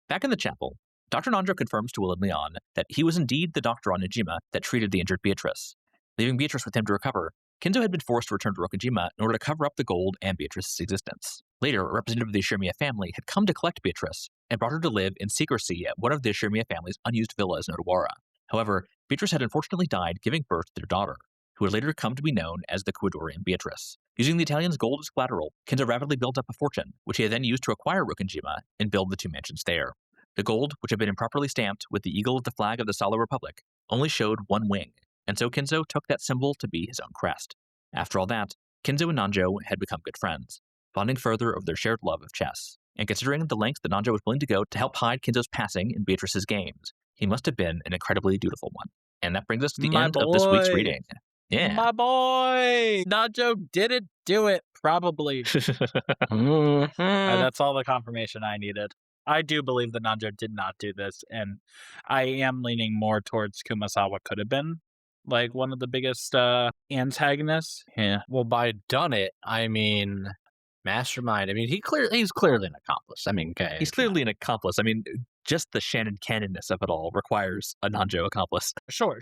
Back in the chapel, Dr. Nanjo confirms to Will and Leon that he was indeed the doctor on Najima that treated the injured Beatrice. Leaving Beatrice with him to recover, Kinzo had been forced to return to Rokkenjima in order to cover up the gold and Beatrice's existence. Later, a representative of the Ushiromiya family had come to collect Beatrice and brought her to live in secrecy at one of the Ushiromiya family's unused villas in Odawara. However, Beatrice had unfortunately died giving birth to their daughter, who would later come to be known as the Kuwadorian Beatrice. Using the Italian's gold as collateral, Kinzo rapidly built up a fortune, which he had then used to acquire Rokkenjima and build the two mansions there. The gold, which had been improperly stamped with the eagle of the flag of the Salo Republic, only showed one wing, and so Kinzo took that symbol to be his own crest. After all that, Kinzo and Nanjo had become good friends, bonding further over their shared love of chess. And considering the lengths that Nanjo was willing to go to help hide Kinzo's passing in Beatrice's games, he must have been an incredibly dutiful one. And that brings us to the end of this week's reading. Yeah. My boy! Nanjo didn't do it, probably. That's all the confirmation I needed. I do believe that Nanjo did not do this, and I am leaning more towards Kumasawa could have been like one of the biggest antagonists. Yeah. Well, by done it, I mean mastermind. I mean, he's clearly an accomplice. I mean, okay. He's clearly an accomplice. I mean, just the Shannon canonness of it all requires a Nanjo accomplice. Sure.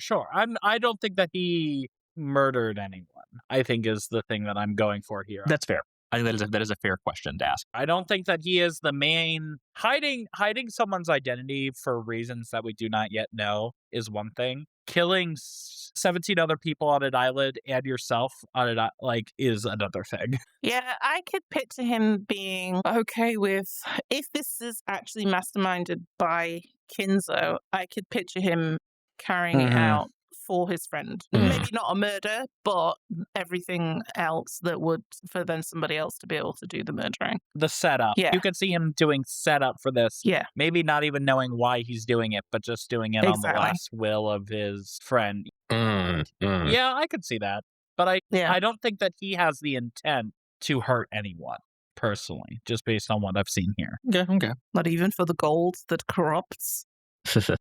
I don't think that he murdered anyone, I think is the thing that I'm going for here. That's fair. I think that is a fair question to ask. I don't think that he is the main hiding someone's identity for reasons that we do not yet know is one thing. Killing 17 other people on an island and yourself on an is another thing. Yeah, I could picture him being okay with, if this is actually masterminded by Kinzo, I could picture him carrying it out for his friend. Maybe not a murder, but everything else that would for then somebody else to be able to do the murdering. The setup. Yeah. You could see him doing setup for this. Yeah. Maybe not even knowing why he's doing it, but just doing it on the last will of his friend. Yeah, I could see that. But I don't think that he has the intent to hurt anyone, personally, just based on what I've seen here. Okay. Not even for the gold that corrupts.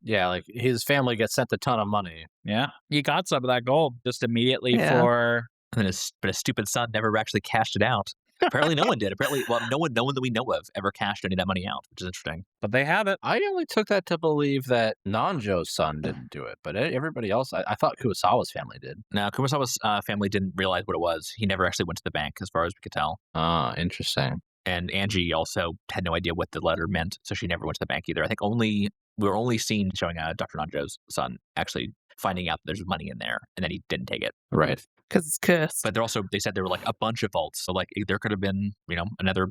Yeah, like his family gets sent a ton of money. Yeah, he got some of that gold just immediately for. But his stupid son never actually cashed it out. Apparently, no one did. No one that we know of ever cashed any of that money out, which is interesting. But they have it. I only took that to believe that Nanjo's son didn't do it, but everybody else, I thought Kuwasawa's family did. No, Kumasawa's family didn't realize what it was. He never actually went to the bank, as far as we could tell. Ah, interesting. And Angie also had no idea what the letter meant, so she never went to the bank either. I think we were only seen showing Dr. Nanjo's son actually finding out that there's money in there, and then he didn't take it. Right. Because it's cursed. But they said there were like a bunch of vaults, so like there could have been, another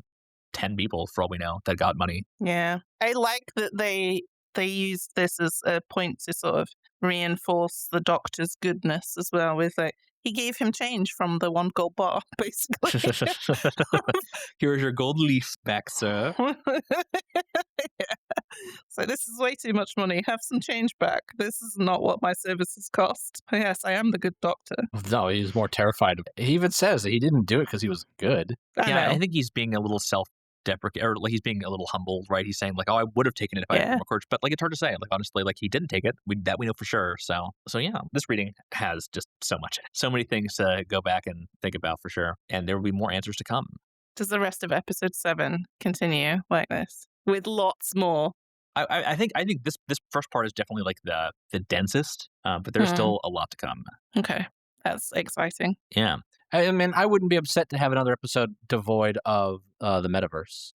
10 people for all we know that got money. Yeah. I like that they used this as a point to sort of reinforce the doctor's goodness as well, with he gave him change from the 1 gold bar, basically. Here's your gold leaf back, sir. Yeah. So this is way too much money. Have some change back. This is not what my services cost. Yes, I am the good doctor. No, he's more terrified. He even says that he didn't do it because he was good. I think he's being a little self-deprecating, or like he's being a little humble, right? He's saying like, "Oh, I would have taken it if I had more courage," but like it's hard to say. Like honestly, like he didn't take it. We know for sure. So yeah, this reading has just so many things to go back and think about for sure, and there will be more answers to come. Does the rest of episode 7 continue like this with lots more? I think this first part is definitely like the densest, but there's still a lot to come. Okay, that's exciting. Yeah. I mean, I wouldn't be upset to have another episode devoid of the metaverse.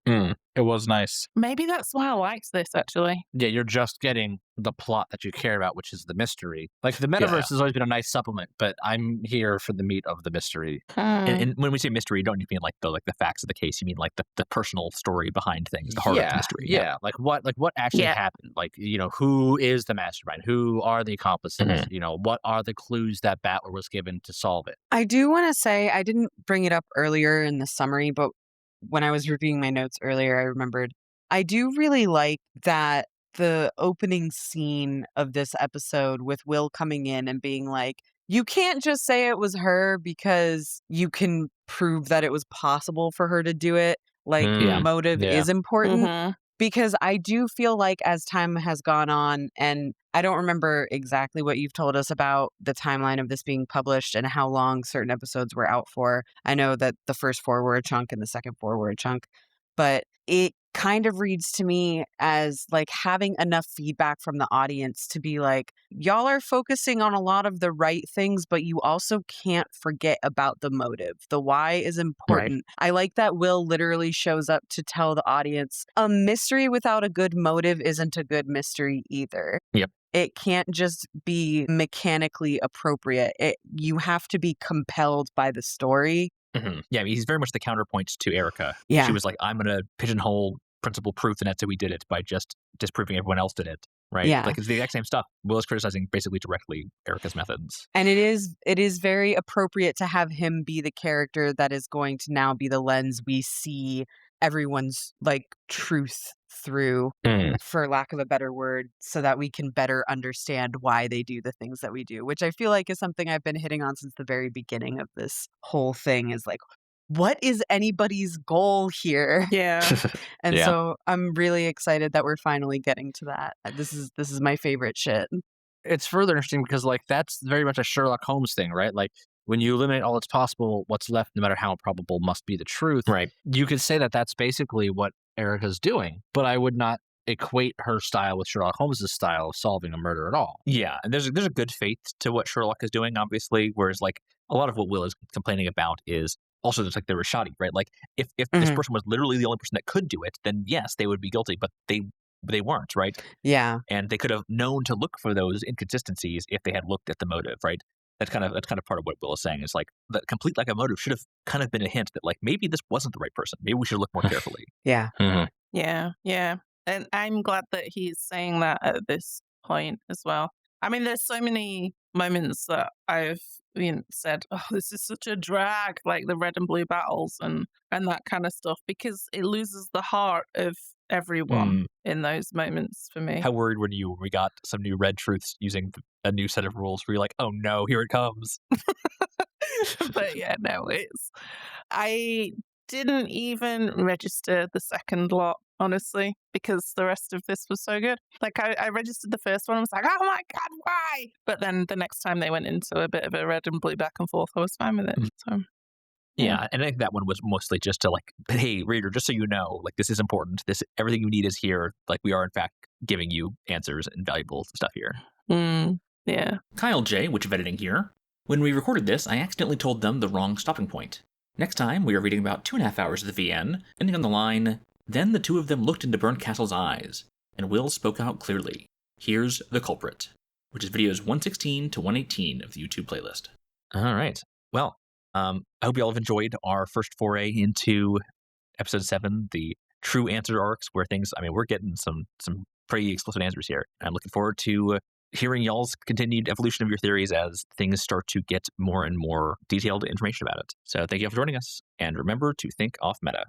It was nice. Maybe that's why I liked this, actually. Yeah, you're just getting the plot that you care about, which is the mystery. Like, the metaverse has always been a nice supplement, but I'm here for the meat of the mystery. And when we say mystery, you don't mean like the facts of the case. You mean like the personal story behind things, the heart of the mystery. Yeah, like what actually happened? Like, who is the mastermind? Who are the accomplices? What are the clues that Battler was given to solve it? I do want to say, I didn't bring it up earlier in the summary, but when I was reviewing my notes earlier, I remembered I do really like that the opening scene of this episode with Will coming in and being like, you can't just say it was her because you can prove that it was possible for her to do it. Like, motive is important. Because I do feel like as time has gone on, and I don't remember exactly what you've told us about the timeline of this being published and how long certain episodes were out for. I know that the first 4 were a chunk and the second 4 were a chunk, but it kind of reads to me as like having enough feedback from the audience to be like, y'all are focusing on a lot of the right things, but you also can't forget about the motive. The why is important. I like that Will literally shows up to tell the audience a mystery without a good motive isn't a good mystery either. Yep. It can't just be mechanically appropriate. You have to be compelled by the story. Mm-hmm. Yeah, I mean, he's very much the counterpoint to Erica. Yeah. She was like, I'm going to pigeonhole principal proof, and that's how we did it by just disproving everyone else did it. Right? Yeah. Like, it's the exact same stuff. Will is criticizing basically directly Erica's methods. And it is very appropriate to have him be the character that is going to now be the lens we see everyone's like truth through, for lack of a better word, so that we can better understand why they do the things that we do, which I feel like is something I've been hitting on since the very beginning of this whole thing, is like, what is anybody's goal here? Yeah. And Yeah. so I'm really excited that we're finally getting to that. This is my favorite shit. It's further interesting because, like, that's very much a Sherlock Holmes thing, right? Like, when you eliminate all that's possible, what's left, no matter how improbable, must be the truth. Right. You could say that that's basically what Erica's doing, but I would not equate her style with Sherlock Holmes' style of solving a murder at all. Yeah, and there's a good faith to what Sherlock is doing, obviously, whereas like a lot of what Will is complaining about is also just like they were shoddy, right? Like if this person was literally the only person that could do it, then yes, they would be guilty, but they weren't, right? Yeah. And they could have known to look for those inconsistencies if they had looked at the motive, right? That's kind of part of what Will is saying. Is like the complete lack of motive should have kind of been a hint that like maybe this wasn't the right person. Maybe we should look more carefully. Yeah. Yeah. Yeah. And I'm glad that he's saying that at this point as well. I mean, there's so many moments that I've said, oh, this is such a drag, like the red and blue battles and that kind of stuff, because it loses the heart of everyone in those moments for me. How worried were you when we got some new red truths using a new set of rules where you're like, oh no, here it comes? But yeah, no, I didn't even register the second lot, honestly, because the rest of this was so good. Like, I registered the first one, I was like, oh my God, why? But then the next time they went into a bit of a red and blue back and forth, I was fine with it. So yeah, and I think that one was mostly just to like, hey, reader, just so you know, like this is important. Everything you need is here. Like we are in fact giving you answers and valuable stuff here. Yeah. Kyle J, which of editing here. When we recorded this, I accidentally told them the wrong stopping point. Next time, we are reading about 2.5 hours of the VN, ending on the line, then the two of them looked into Bernkastel's eyes, and Will spoke out clearly. Here's the culprit, which is videos 116 to 118 of the YouTube playlist. All right. Well, I hope you all have enjoyed our first foray into episode 7, the true answer arcs, where things, I mean, we're getting some pretty explicit answers here. I'm looking forward to hearing y'all's continued evolution of your theories as things start to get more and more detailed information about it. So thank you all for joining us, and remember to think off meta.